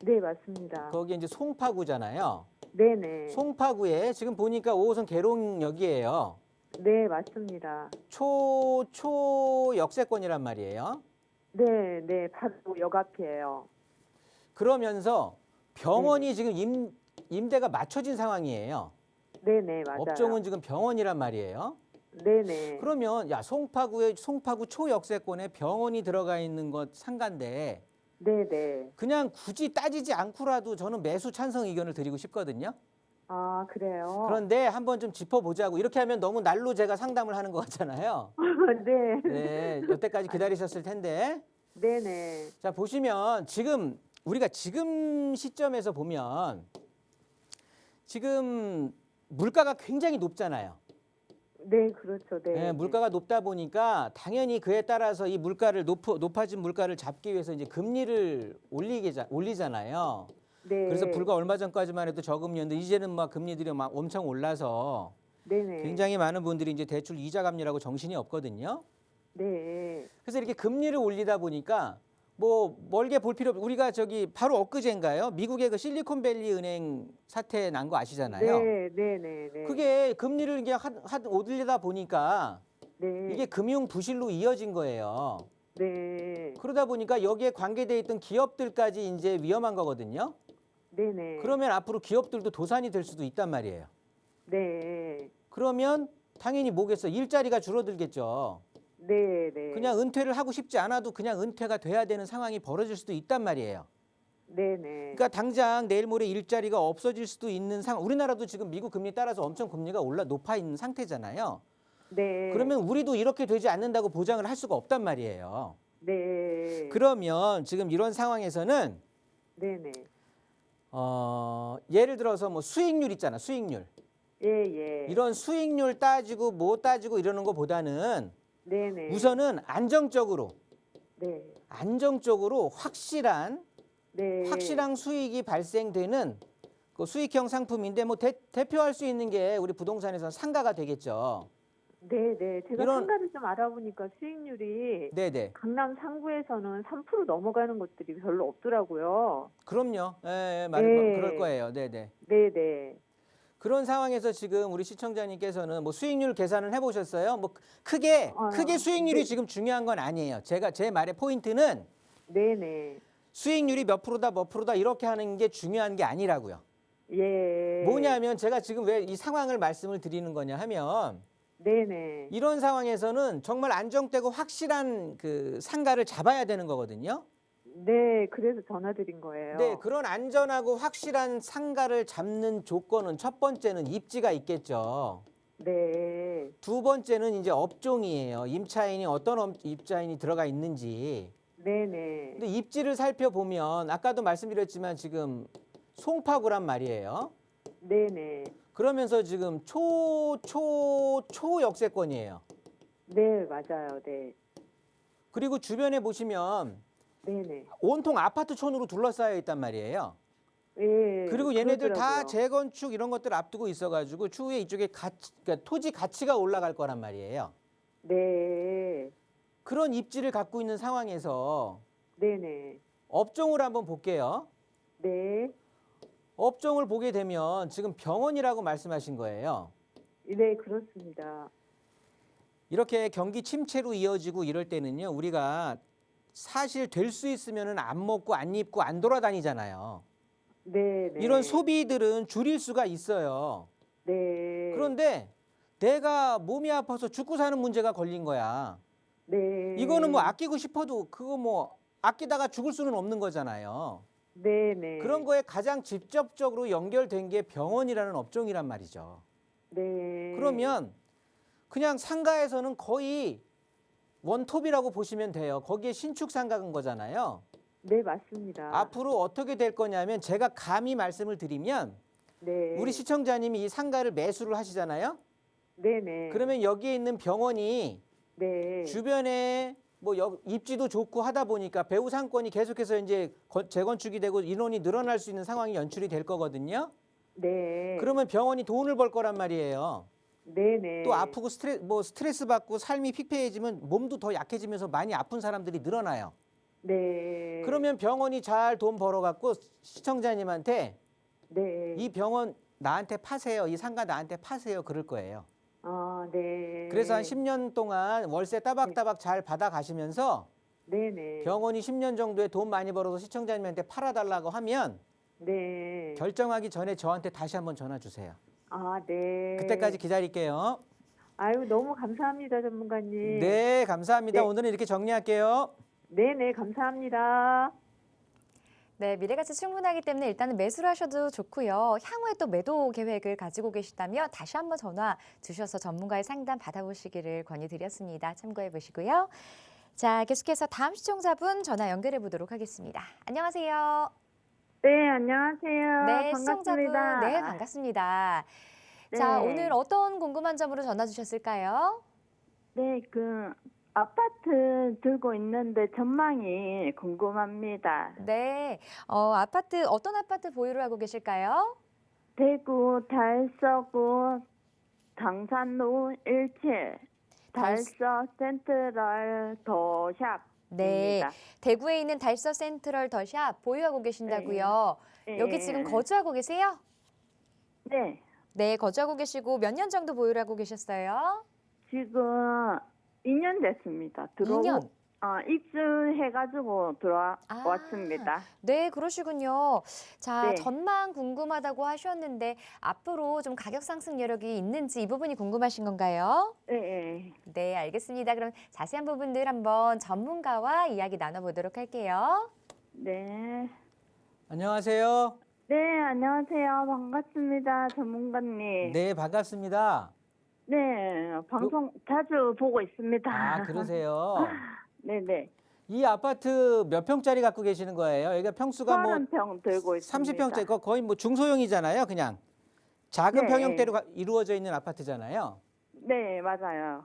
네 맞습니다. 거기 이제 송파구잖아요. 네네. 송파구에 지금 보니까 5호선 계룡역이에요. 네, 맞습니다. 초 역세권이란 말이에요. 네, 네, 바로 역 앞이에요. 그러면서 병원이 지금 임대가 맞춰진 상황이에요. 네네, 맞아요. 업종은 지금 병원이란 말이에요. 네네. 그러면 송파구 초역세권에 병원이 들어가 있는 것 상가인데 네네. 그냥 굳이 따지지 않고라도 저는 매수 찬성 의견을 드리고 싶거든요. 그래요? 그런데 한번 좀 짚어보자고. 이렇게 하면 너무 날로 제가 상담을 하는 것 같잖아요. 네. 네, 여태까지 기다리셨을 텐데. 네네. 자, 보시면 우리가 지금 시점에서 보면 지금 물가가 굉장히 높잖아요. 네, 그렇죠. 네. 네, 물가가 높다 보니까 당연히 그에 따라서 이 물가를 높아진 물가를 잡기 위해서 이제 금리를 올리잖아요. 네. 그래서 불과 얼마 전까지만 해도 저금리였는데 이제는 막 금리들이 막 엄청 올라서 네네. 굉장히 많은 분들이 이제 대출 이자 갚느라고 정신이 없거든요. 네. 그래서 이렇게 금리를 올리다 보니까 뭐 멀게 볼 필요 없고 우리가 저기 바로 엊그제인가요? 미국의 그 실리콘밸리 은행 사태 난 거 아시잖아요. 네, 네, 네, 네. 그게 금리를 이게 올리다 보니까 네. 이게 금융 부실로 이어진 거예요. 네. 그러다 보니까 여기에 관계돼 있던 기업들까지 이제 위험한 거거든요. 네네. 그러면 앞으로 기업들도 도산이 될 수도 있단 말이에요. 네. 그러면 당연히 뭐겠어? 일자리가 줄어들겠죠. 네네. 그냥 은퇴를 하고 싶지 않아도 그냥 은퇴가 돼야 되는 상황이 벌어질 수도 있단 말이에요. 네네. 그러니까 당장 내일 모레 일자리가 없어질 수도 있는 상황. 우리나라도 지금 미국 금리에 따라서 엄청 금리가 높아 있는 상태잖아요. 네. 그러면 우리도 이렇게 되지 않는다고 보장을 할 수가 없단 말이에요. 네. 그러면 지금 이런 상황에서는 네네. 예를 들어서 뭐 수익률 있잖아, 수익률. 예. 이런 수익률 따지고 뭐 따지고 이러는 것보다는 네네. 우선은 안정적으로 네. 확실한 네. 확실한 수익이 발생되는 그 수익형 상품인데 뭐 대표할 수 있는 게 우리 부동산에서는 상가가 되겠죠. 네네. 제가 이런- 상가를 좀 알아보니까 수익률이 네네. 강남 상구에서는 3% 넘어가는 곳들이 별로 없더라고요. 그럼요. 예, 네. 그럴 거예요. 네네. 네네. 그런 상황에서 지금 우리 시청자님께서는 뭐 수익률 계산을 해보셨어요? 뭐 크게 수익률이 네. 지금 중요한 건 아니에요. 제 말의 포인트는 네네. 수익률이 몇 프로다 이렇게 하는 게 중요한 게 아니라고요. 예. 뭐냐면 제가 지금 왜 이 상황을 말씀을 드리는 거냐 하면 네네. 이런 상황에서는 정말 안정되고 확실한 그 상가를 잡아야 되는 거거든요. 네, 그래서 전화드린 거예요. 네, 그런 안전하고 확실한 상가를 잡는 조건은 첫 번째는 입지가 있겠죠. 네. 두 번째는 이제 업종이에요. 임차인이 어떤 입자인이 들어가 있는지. 네네. 근데 입지를 살펴보면 아까도 말씀드렸지만 지금 송파구란 말이에요. 네네. 그러면서 지금 초역세권이에요. 네, 맞아요. 네. 그리고 주변에 보시면 네네. 온통 아파트촌으로 둘러싸여 있단 말이에요. 예. 그리고 얘네들 다 그러더라고요. 재건축 이런 것들 앞두고 있어가지고 추후에 이쪽에 그러니까 토지 가치가 올라갈 거란 말이에요. 네. 그런 입지를 갖고 있는 상황에서 네네. 업종을 한번 볼게요. 네. 업종을 보게 되면 지금 병원이라고 말씀하신 거예요. 네, 그렇습니다. 이렇게 경기 침체로 이어지고 이럴 때는요, 우리가 사실 될 수 있으면은 안 먹고 안 입고 안 돌아다니잖아요. 네네. 이런 소비들은 줄일 수가 있어요. 네. 그런데 내가 몸이 아파서 죽고 사는 문제가 걸린 거야. 네. 이거는 뭐 아끼고 싶어도 그거 뭐 아끼다가 죽을 수는 없는 거잖아요. 네네. 그런 거에 가장 직접적으로 연결된 게 병원이라는 업종이란 말이죠. 네. 그러면 그냥 상가에서는 거의 원톱이라고 보시면 돼요. 거기에 신축 상가인 거잖아요. 네, 맞습니다. 앞으로 어떻게 될 거냐면 제가 감히 말씀을 드리면 네. 우리 시청자님이 이 상가를 매수를 하시잖아요. 네네. 그러면 여기에 있는 병원이 네. 주변에 뭐 입지도 좋고 하다 보니까 배후 상권이 계속해서 이제 재건축이 되고 인원이 늘어날 수 있는 상황이 연출이 될 거거든요. 네. 그러면 병원이 돈을 벌 거란 말이에요. 네네. 또 아프고 스트레스 받고 삶이 피폐해지면 몸도 더 약해지면서 많이 아픈 사람들이 늘어나요. 네. 그러면 병원이 잘 돈 벌어갖고 시청자님한테 네. 이 병원 나한테 파세요. 이 상가 나한테 파세요. 그럴 거예요. 아, 네. 그래서 한 10년 동안 월세 따박따박 잘 받아가시면서 네네. 병원이 10년 정도에 돈 많이 벌어서 시청자님한테 팔아달라고 하면 네. 결정하기 전에 저한테 다시 한번 전화 주세요. 아, 네. 그때까지 기다릴게요. 아유, 너무 감사합니다, 전문가님. 네, 감사합니다. 네. 오늘은 이렇게 정리할게요. 네네, 감사합니다. 네, 미래가치 충분하기 때문에 일단은 매수를 하셔도 좋고요. 향후에 또 매도 계획을 가지고 계시다면 다시 한번 전화 주셔서 전문가의 상담 받아보시기를 권유드렸습니다. 참고해 보시고요. 자, 계속해서 다음 시청자분 전화 연결해 보도록 하겠습니다. 안녕하세요. 네, 안녕하세요. 네, 시청자분. 반갑습니다. 네, 반갑습니다. 자, 네. 오늘 어떤 궁금한 점으로 전화 주셨을까요? 네, 아파트 들고 있는데 전망이 궁금합니다. 네, 아파트 어떤 아파트 보유를 하고 계실까요? 대구 달서구 당산로 17 달서 센트럴 더샵입니다. 네, 대구에 있는 달서 센트럴 더샵 보유하고 계신다고요. 네. 여기 지금 거주하고 계세요? 네, 네, 거주하고 계시고 몇 년 정도 보유를 하고 계셨어요? 지금 2년 됐습니다. 들어오고 2년. 입주해가지고 들어왔습니다. 네, 그러시군요. 자, 네. 전망 궁금하다고 하셨는데 앞으로 좀 가격 상승 여력이 있는지 이 부분이 궁금하신 건가요? 네. 네, 알겠습니다. 그럼 자세한 부분들 한번 전문가와 이야기 나눠보도록 할게요. 네. 안녕하세요. 네, 안녕하세요. 반갑습니다, 전문가님. 네, 반갑습니다. 네, 방송 자주 보고 있습니다. 아, 그러세요. 네네. 이 아파트 몇 평짜리 갖고 계시는 거예요? 여기가 평수가 뭐 30평 들고 있습니다. 30평짜리, 거의 뭐 중소형이잖아요, 그냥. 작은 네. 평형대로 이루어져 있는 아파트잖아요. 네, 맞아요.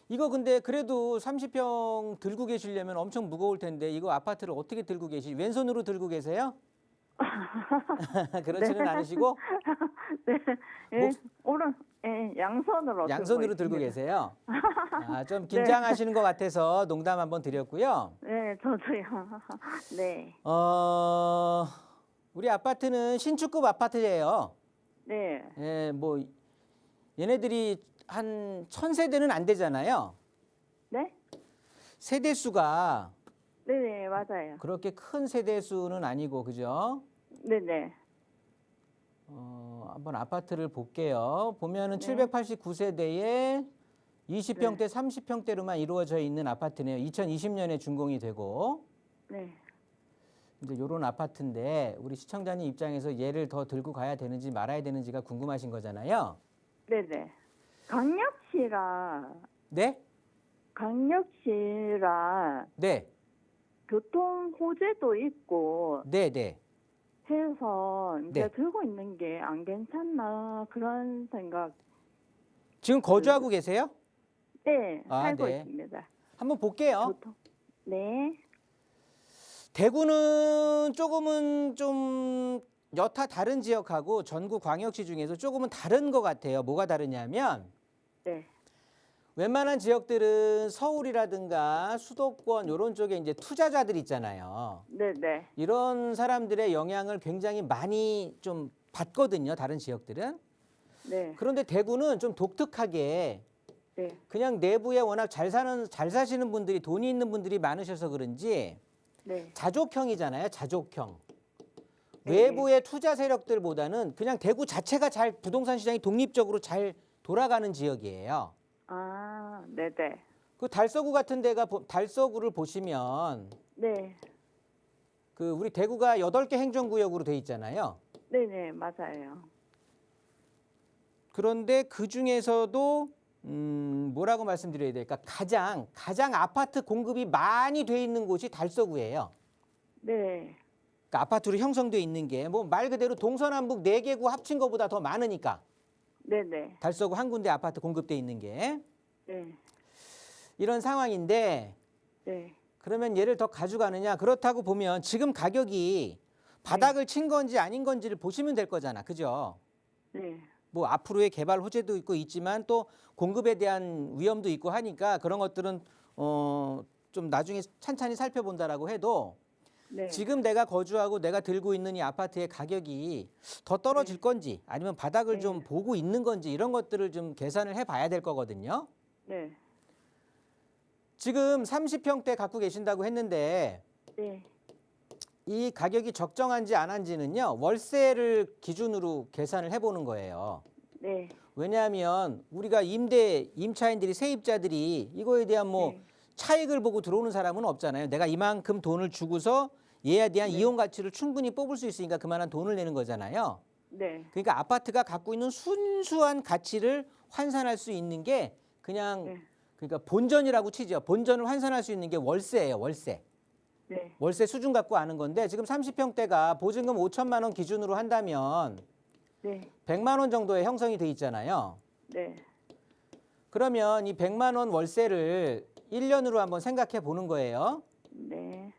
이거 근데 그래도 30평 들고 계시려면 엄청 무거울 텐데 이거 아파트를 어떻게 들고 왼손으로 들고 계세요? 그렇지는 네. 않으시고 네, 예, 목- 양손으로 양손으로 들고 있습니다. 계세요. 아, 좀 긴장하시는 것 같아서 농담 한번 드렸고요. 네, 저도요. 네, 우리 아파트는 신축급 아파트예요. 네, 예, 뭐 얘네들이 한 1000세대는 안 되잖아요. 네, 세대 수가 네, 맞아요. 그렇게 큰 세대 수는 아니고 그죠? 네, 네, 한번 아파트를 볼게요. 보면은 네. 789세대에 20평대, 30평대로만 이루어져 있는 아파트네요. 2020년에 준공이 되고 네. 이제 이런 아파트인데 우리 시청자님 입장에서 얘를 더 들고 가야 되는지 말아야 되는지가 궁금하신 거잖아요. 네, 네. 네? 강력시라 네. 교통 호재도 있고 네, 네. 해서 이제 네. 들고 있는 게 안 괜찮나 그런 생각. 지금 거주하고 계세요? 네, 아, 살고 네. 있습니다. 한번 볼게요. 교통. 네, 대구는 조금은 좀 여타 다른 지역하고 전국 광역시 중에서 조금은 다른 것 같아요. 뭐가 다르냐면 네, 웬만한 지역들은 서울이라든가 수도권 이런 쪽에 이제 투자자들 있잖아요. 네, 네, 이런 사람들의 영향을 굉장히 많이 좀 받거든요. 다른 지역들은. 네, 그런데 대구는 좀 독특하게 네, 그냥 내부에 워낙 잘 사시는 분들이 돈이 있는 분들이 많으셔서 그런지 네, 자족형이잖아요. 자족형. 네. 외부의 투자 세력들보다는 그냥 대구 자체가 잘 부동산 시장이 독립적으로 잘 돌아가는 지역이에요. 아, 네, 네, 그 달서구 같은 데가 달서구를 보시면 네, 그 우리 대구가 8개 행정구역으로 돼 있잖아요. 네, 네, 맞아요. 그런데 그 중에서도 뭐라고 말씀드려야 될까? 가장 아파트 공급이 많이 돼 있는 곳이 달서구예요. 네, 그러니까 아파트로 형성돼 있는 게 뭐 말 그대로 동서남북 4개구 합친 것보다 더 많으니까 네, 네, 달서구 한 군데 아파트 공급돼 있는 게 네, 이런 상황인데 네, 그러면 얘를 더 가져가느냐? 그렇다고 보면 지금 가격이 바닥을 친 건지 아닌 건지를 보시면 될 거잖아. 그죠? 네, 뭐 앞으로의 개발 호재도 있지만 또 공급에 대한 위험도 있고 하니까 그런 것들은 좀 나중에 찬찬히 살펴본다라고 해도 네, 지금 내가 거주하고 내가 들고 있는 이 아파트의 가격이 더 떨어질 건지 아니면 바닥을 네. 좀 보고 있는 건지 이런 것들을 좀 계산을 해봐야 될 거거든요. 네, 지금 30평대 갖고 계신다고 했는데 네, 이 가격이 적정한지 안 한지는요. 월세를 기준으로 계산을 해보는 거예요. 네, 왜냐하면 우리가 임차인들이 세입자들이 이거에 대한 뭐 네. 차익을 보고 들어오는 사람은 없잖아요. 내가 이만큼 돈을 주고서 얘에 대한 이용 가치를 충분히 뽑을 수 있으니까 그만한 돈을 내는 거잖아요. 네, 그러니까 아파트가 갖고 있는 순수한 가치를 환산할 수 있는 게 그냥 네. 그러니까 본전이라고 치죠. 본전을 환산할 수 있는 게 월세예요. 월세. 네, 월세 수준 갖고 아는 건데 지금 30평대가 보증금 5천만 원 기준으로 한다면 네, 100만 원 정도의 형성이 돼 있잖아요. 네, 그러면 이 100만 원 월세를 1년으로 한번 생각해 보는 거예요. 네,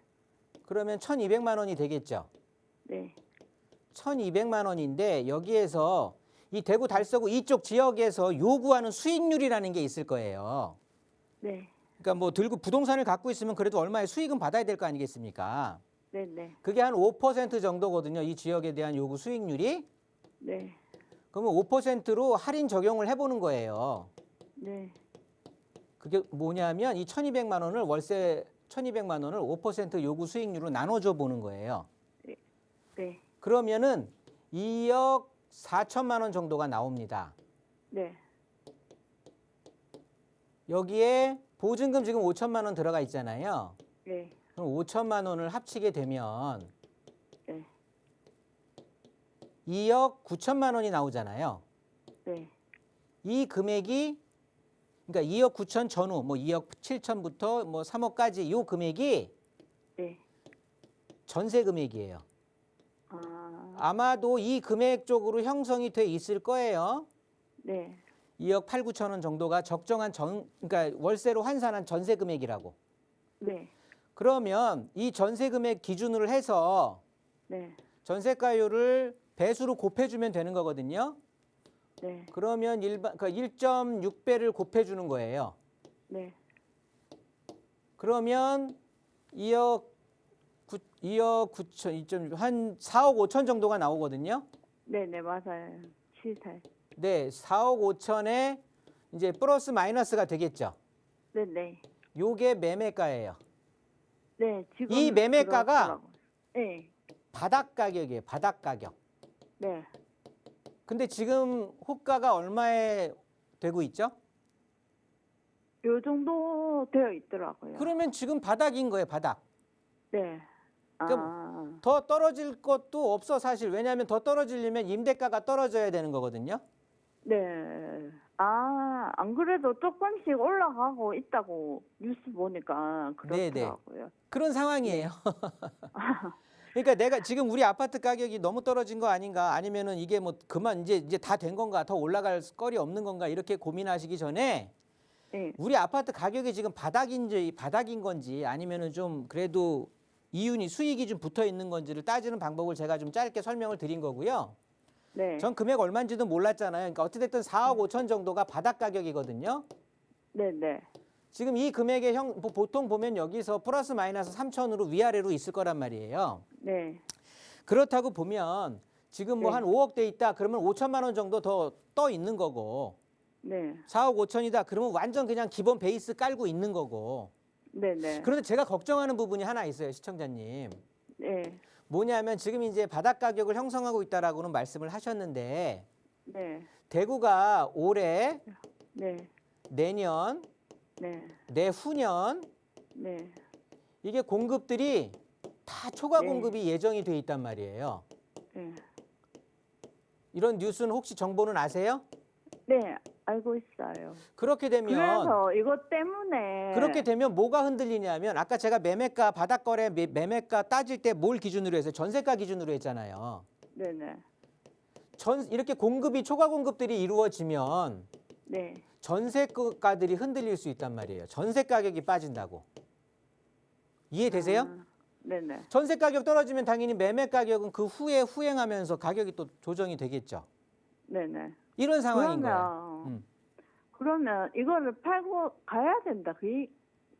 그러면 1,200만 원이 되겠죠. 네, 1,200만 원인데 여기에서 이 대구 달서구 이쪽 지역에서 요구하는 수익률이라는 게 있을 거예요. 네, 그러니까 뭐 들고 부동산을 갖고 있으면 그래도 얼마의 수익은 받아야 될 거 아니겠습니까? 네, 네, 그게 한 5% 정도거든요. 이 지역에 대한 요구 수익률이. 네, 그러면 5%로 할인 적용을 해보는 거예요. 네, 그게 뭐냐면 이 1,200만 원을 월세 1,200만 원을 5% 요구 수익률로 나눠줘 보는 거예요. 네. 그러면은 2억 4천만 원 정도가 나옵니다. 네. 여기에 보증금 지금 5천만 원 들어가 있잖아요. 네. 그럼 5천만 원을 합치게 되면 네. 2억 9천만 원이 나오잖아요. 네. 이 금액이 그러니까 2억 9천 전후 뭐 2억 7천부터 뭐 3억까지 이 금액이 네. 전세 금액이에요. 아. 아마도 이 금액 쪽으로 형성이 돼 있을 거예요. 네. 2억 8, 9천 원 정도가 적정한 그러니까 월세로 환산한 전세 금액이라고. 네. 그러면 이 전세 금액 기준으로 해서 네. 전세가율을 배수로 곱해주면 되는 거거든요. 네. 그러면 1.6배를 곱해주는 거예요. 네. 그러면 2억 9천, 한 4억 5천 정도가 나오거든요. 네, 네, 맞아요. 시세. 네, 4억 5천에 이제 플러스 마이너스가 되겠죠. 네, 네. 요게 매매가예요. 네, 지금 이 매매가가 그렇더라고요. 네. 바닥 가격이에요. 바닥 가격. 네. 근데 지금 호가가 얼마에 되고 있죠? 요 정도 되어 있더라고요. 그러면 지금 바닥인 거예요. 바닥. 네. 그럼 더 떨어질 것도 없어 사실. 왜냐하면 더 떨어지려면 임대가가 떨어져야 되는 거거든요. 네. 안 그래도 조금씩 올라가고 있다고 뉴스 보니까 네, 그렇더라고요. 그런 상황이에요. 그러니까 내가 지금 우리 아파트 가격이 너무 떨어진 거 아닌가, 아니면은 이게 뭐 그만 이제 다 된 건가, 더 올라갈 거리 없는 건가 이렇게 고민하시기 전에 네. 우리 아파트 가격이 지금 바닥인 건지 아니면은 좀 그래도 이윤이 수익이 좀 붙어 있는 건지를 따지는 방법을 제가 좀 짧게 설명을 드린 거고요. 네. 전 금액 얼마인지도 몰랐잖아요. 그러니까 어찌됐든 4억 5천 정도가 바닥 가격이거든요. 네, 네. 지금 이 금액의 보통 보면 여기서 플러스 마이너스 3천으로 위아래로 있을 거란 말이에요. 네. 그렇다고 보면 지금 뭐 네. 한 5억 돼 있다 그러면 5천만 원 정도 더 떠 있는 거고, 네. 4억 5천이다 그러면 완전 그냥 기본 베이스 깔고 있는 거고. 네, 네. 그런데 제가 걱정하는 부분이 하나 있어요, 시청자님. 네. 뭐냐면 지금 이제 바닥 가격을 형성하고 있다라고는 말씀을 하셨는데 네. 대구가 올해, 네. 내년, 네. 내후년 네. 이게 공급들이 다 초과 네. 공급이 예정이 돼 있단 말이에요. 네. 이런 뉴스는 혹시 정보는 아세요? 네, 알고 있어요. 그렇게 되면 그래서 이것 때문에 그렇게 되면 뭐가 흔들리냐면 아까 제가 매매가 바닥 거래 매매가 따질 때 뭘 기준으로 해서 전세가 기준으로 했잖아요. 네네. 이렇게 공급이 초과 공급들이 이루어지면 네. 전세가들이 흔들릴 수 있단 말이에요. 전세 가격이 빠진다고. 이해되세요? 네네. 전세 가격 떨어지면 당연히 매매 가격은 그 후에 후행하면서 가격이 또 조정이 되겠죠. 네네. 이런 상황인 거예요. 그러면 이거를 팔고 가야 된다 그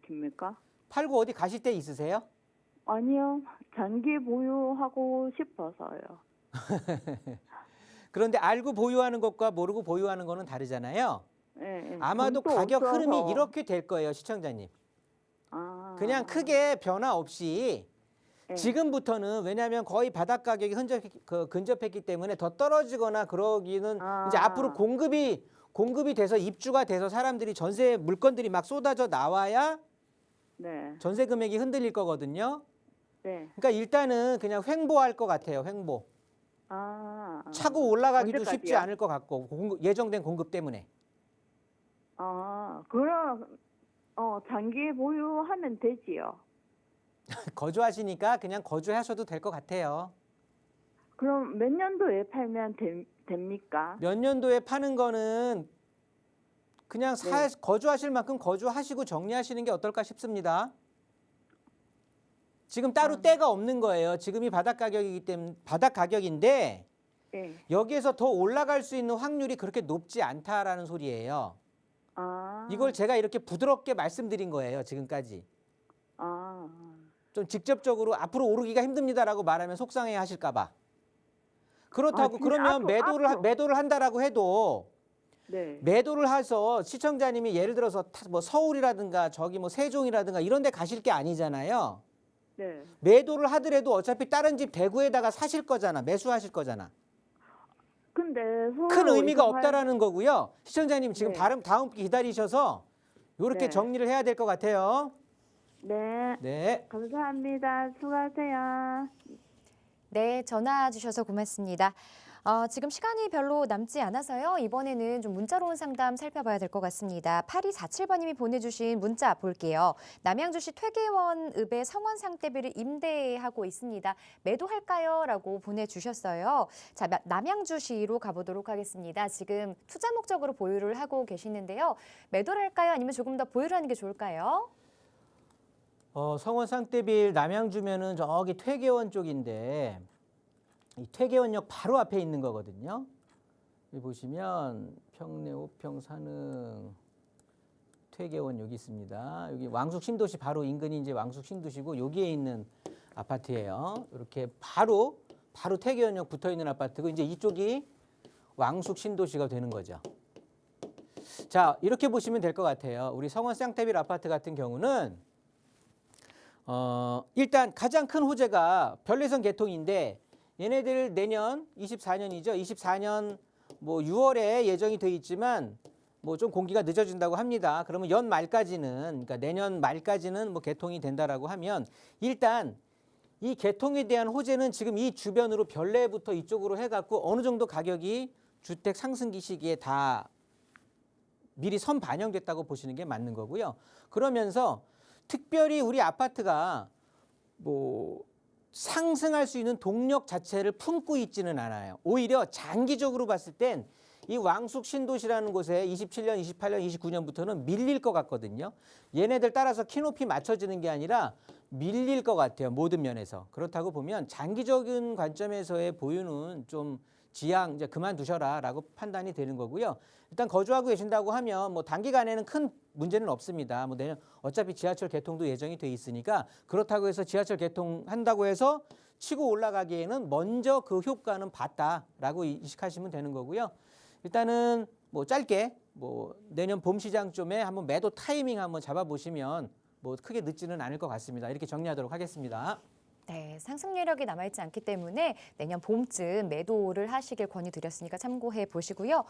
얘기입니까? 팔고 어디 가실 데 있으세요? 아니요. 장기 보유하고 싶어서요. 그런데 알고 보유하는 것과 모르고 보유하는 거는 다르잖아요. 네, 아마도 돈도 가격 없어서. 흐름이 이렇게 될 거예요, 시청자님. 그냥 크게 변화 없이 네. 지금부터는, 왜냐하면 거의 바닥 가격이 근접했기 때문에 더 떨어지거나 그러기는 이제 앞으로 공급이 돼서 입주가 돼서 사람들이 전세 물건들이 막 쏟아져 나와야 네. 전세 금액이 흔들릴 거거든요. 네. 그러니까 일단은 그냥 횡보할 것 같아요. 횡보. 차고 올라가기도 쉽지 언제까지요? 않을 것 같고 예정된 공급 때문에. 그럼 장기 보유하면 되지요. 거주하시니까 그냥 거주하셔도 될 것 같아요. 그럼 몇 년도에 팔면 됩니까? 몇 년도에 파는 거는 그냥 거주하실 만큼 거주하시고 정리하시는 게 어떨까 싶습니다. 지금 따로 때가 없는 거예요. 지금이 바닥 가격이기 때문에 바닥 가격인데 네. 여기에서 더 올라갈 수 있는 확률이 그렇게 높지 않다라는 소리예요. 이걸 제가 이렇게 부드럽게 말씀드린 거예요, 지금까지. 좀 직접적으로 앞으로 오르기가 힘듭니다라고 말하면 속상해 하실까 봐. 그렇다고 진짜 그러면 앞으로. 매도를 한다라고 해도 네. 매도를 해서 시청자님이 예를 들어서 뭐 서울이라든가 저기 뭐 세종이라든가 이런 데 가실 게 아니잖아요. 네. 매도를 하더라도 어차피 다른 집 대구에다가 사실 거잖아. 매수하실 거잖아. 근데 큰 의미가 이동할- 없다라는 거고요. 시청자님 지금 네. 다음 기 기다리셔서 이렇게 네. 정리를 해야 될 것 같아요. 네. 네. 감사합니다. 수고하세요. 네, 전화 주셔서 고맙습니다. 지금 시간이 별로 남지 않아서요. 이번에는 좀 문자로 온 상담 살펴봐야 될 것 같습니다. 8247번님이 보내주신 문자 볼게요. 남양주시 퇴계원읍의 성원 상태비를 임대하고 있습니다. 매도할까요? 라고 보내주셨어요. 자, 남양주시로 가보도록 하겠습니다. 지금 투자 목적으로 보유를 하고 계시는데요. 매도를 할까요? 아니면 조금 더 보유를 하는 게 좋을까요? 성원 쌍떼빌 남양주면은 저기 퇴계원 쪽인데 이 퇴계원역 바로 앞에 있는 거거든요. 여기 보시면 평내, 오평, 산흥, 퇴계원 여기 있습니다. 여기 왕숙 신도시 바로 인근이 이제 왕숙 신도시고 여기에 있는 아파트예요. 이렇게 바로 퇴계원역 붙어 있는 아파트고 이제 이쪽이 왕숙 신도시가 되는 거죠. 자, 이렇게 보시면 될 것 같아요. 우리 성원 쌍떼빌 아파트 같은 경우는 일단 가장 큰 호재가 별내선 개통인데 얘네들 내년 24년이죠. 24년 뭐 6월에 예정이 돼 있지만 뭐 좀 공기가 늦어진다고 합니다. 그러면 연 말까지는 그러니까 내년 말까지는 뭐 개통이 된다라고 하면 일단 이 개통에 대한 호재는 지금 이 주변으로 별내부터 이쪽으로 해갖고 어느 정도 가격이 주택 상승기 시기에 다 미리 선 반영됐다고 보시는 게 맞는 거고요. 그러면서 특별히 우리 아파트가 뭐 상승할 수 있는 동력 자체를 품고 있지는 않아요. 오히려 장기적으로 봤을 땐 이 왕숙 신도시라는 곳에 27년, 28년, 29년부터는 밀릴 것 같거든요. 얘네들 따라서 키높이 맞춰지는 게 아니라 밀릴 것 같아요. 모든 면에서. 그렇다고 보면 장기적인 관점에서의 보유는 좀 지양 이제 그만두셔라라고 판단이 되는 거고요. 일단 거주하고 계신다고 하면 뭐 단기간에는 큰 문제는 없습니다. 뭐 내년 어차피 지하철 개통도 예정이 돼 있으니까 그렇다고 해서 지하철 개통한다고 해서 치고 올라가기에는 먼저 그 효과는 봤다라고 인식하시면 되는 거고요. 일단은 뭐 짧게 뭐 내년 봄 시장쯤에 한번 매도 타이밍 한번 잡아보시면 뭐 크게 늦지는 않을 것 같습니다. 이렇게 정리하도록 하겠습니다. 네, 상승 여력이 남아있지 않기 때문에 내년 봄쯤 매도를 하시길 권유드렸으니까 참고해 보시고요.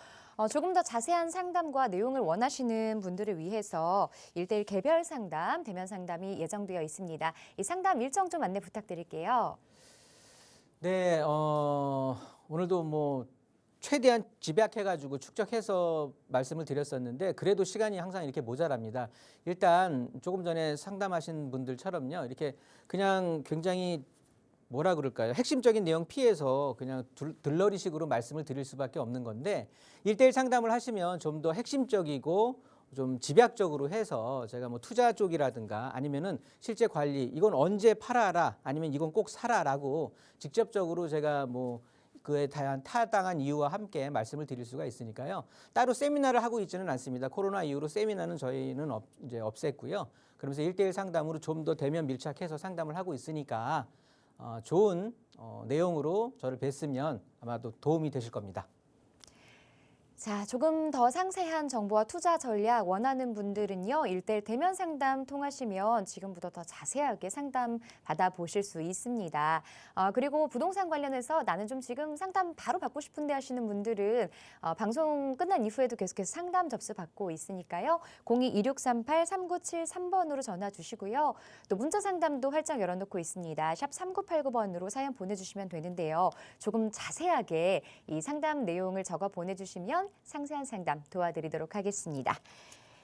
조금 더 자세한 상담과 내용을 원하시는 분들을 위해서 1:1 개별 상담, 대면 상담이 예정되어 있습니다. 이 상담 일정 좀 안내 부탁드릴게요. 네, 오늘도 뭐 최대한 집약해가지고 축적해서 말씀을 드렸었는데 그래도 시간이 항상 이렇게 모자랍니다. 일단 조금 전에 상담하신 분들처럼요. 이렇게 그냥 굉장히 뭐라 그럴까요? 핵심적인 내용 피해서 그냥 들러리식으로 말씀을 드릴 수밖에 없는 건데 1:1 상담을 하시면 좀 더 핵심적이고 좀 집약적으로 해서 제가 뭐 투자 쪽이라든가 아니면은 실제 관리 이건 언제 팔아라 아니면 이건 꼭 사라라고 직접적으로 제가 뭐 그에 대한 타당한 이유와 함께 말씀을 드릴 수가 있으니까요. 따로 세미나를 하고 있지는 않습니다. 코로나 이후로 세미나는 저희는 이제 없앴고요. 그러면서 1:1 상담으로 좀 더 대면 밀착해서 상담을 하고 있으니까 좋은 내용으로 저를 뵀으면 아마도 도움이 되실 겁니다. 자, 조금 더 상세한 정보와 투자 전략 원하는 분들은요. 1:1 대면 상담 통하시면 지금부터 더 자세하게 상담 받아보실 수 있습니다. 그리고 부동산 관련해서 나는 좀 지금 상담 바로 받고 싶은데 하시는 분들은 방송 끝난 이후에도 계속해서 상담 접수 받고 있으니까요. 02-2638-3973번으로 전화 주시고요. 또 문자 상담도 활짝 열어놓고 있습니다. 샵 3989번으로 사연 보내주시면 되는데요. 조금 자세하게 이 상담 내용을 적어 보내주시면 상세한 상담 도와드리도록 하겠습니다.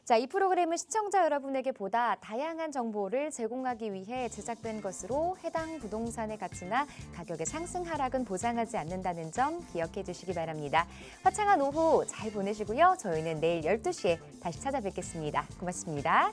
자, 이 프로그램은 시청자 여러분에게 보다 다양한 정보를 제공하기 위해 제작된 것으로 해당 부동산의 가치나 가격의 상승 하락은 보장하지 않는다는 점 기억해 주시기 바랍니다. 화창한 오후 잘 보내시고요. 저희는 내일 12시에 다시 찾아뵙겠습니다. 고맙습니다.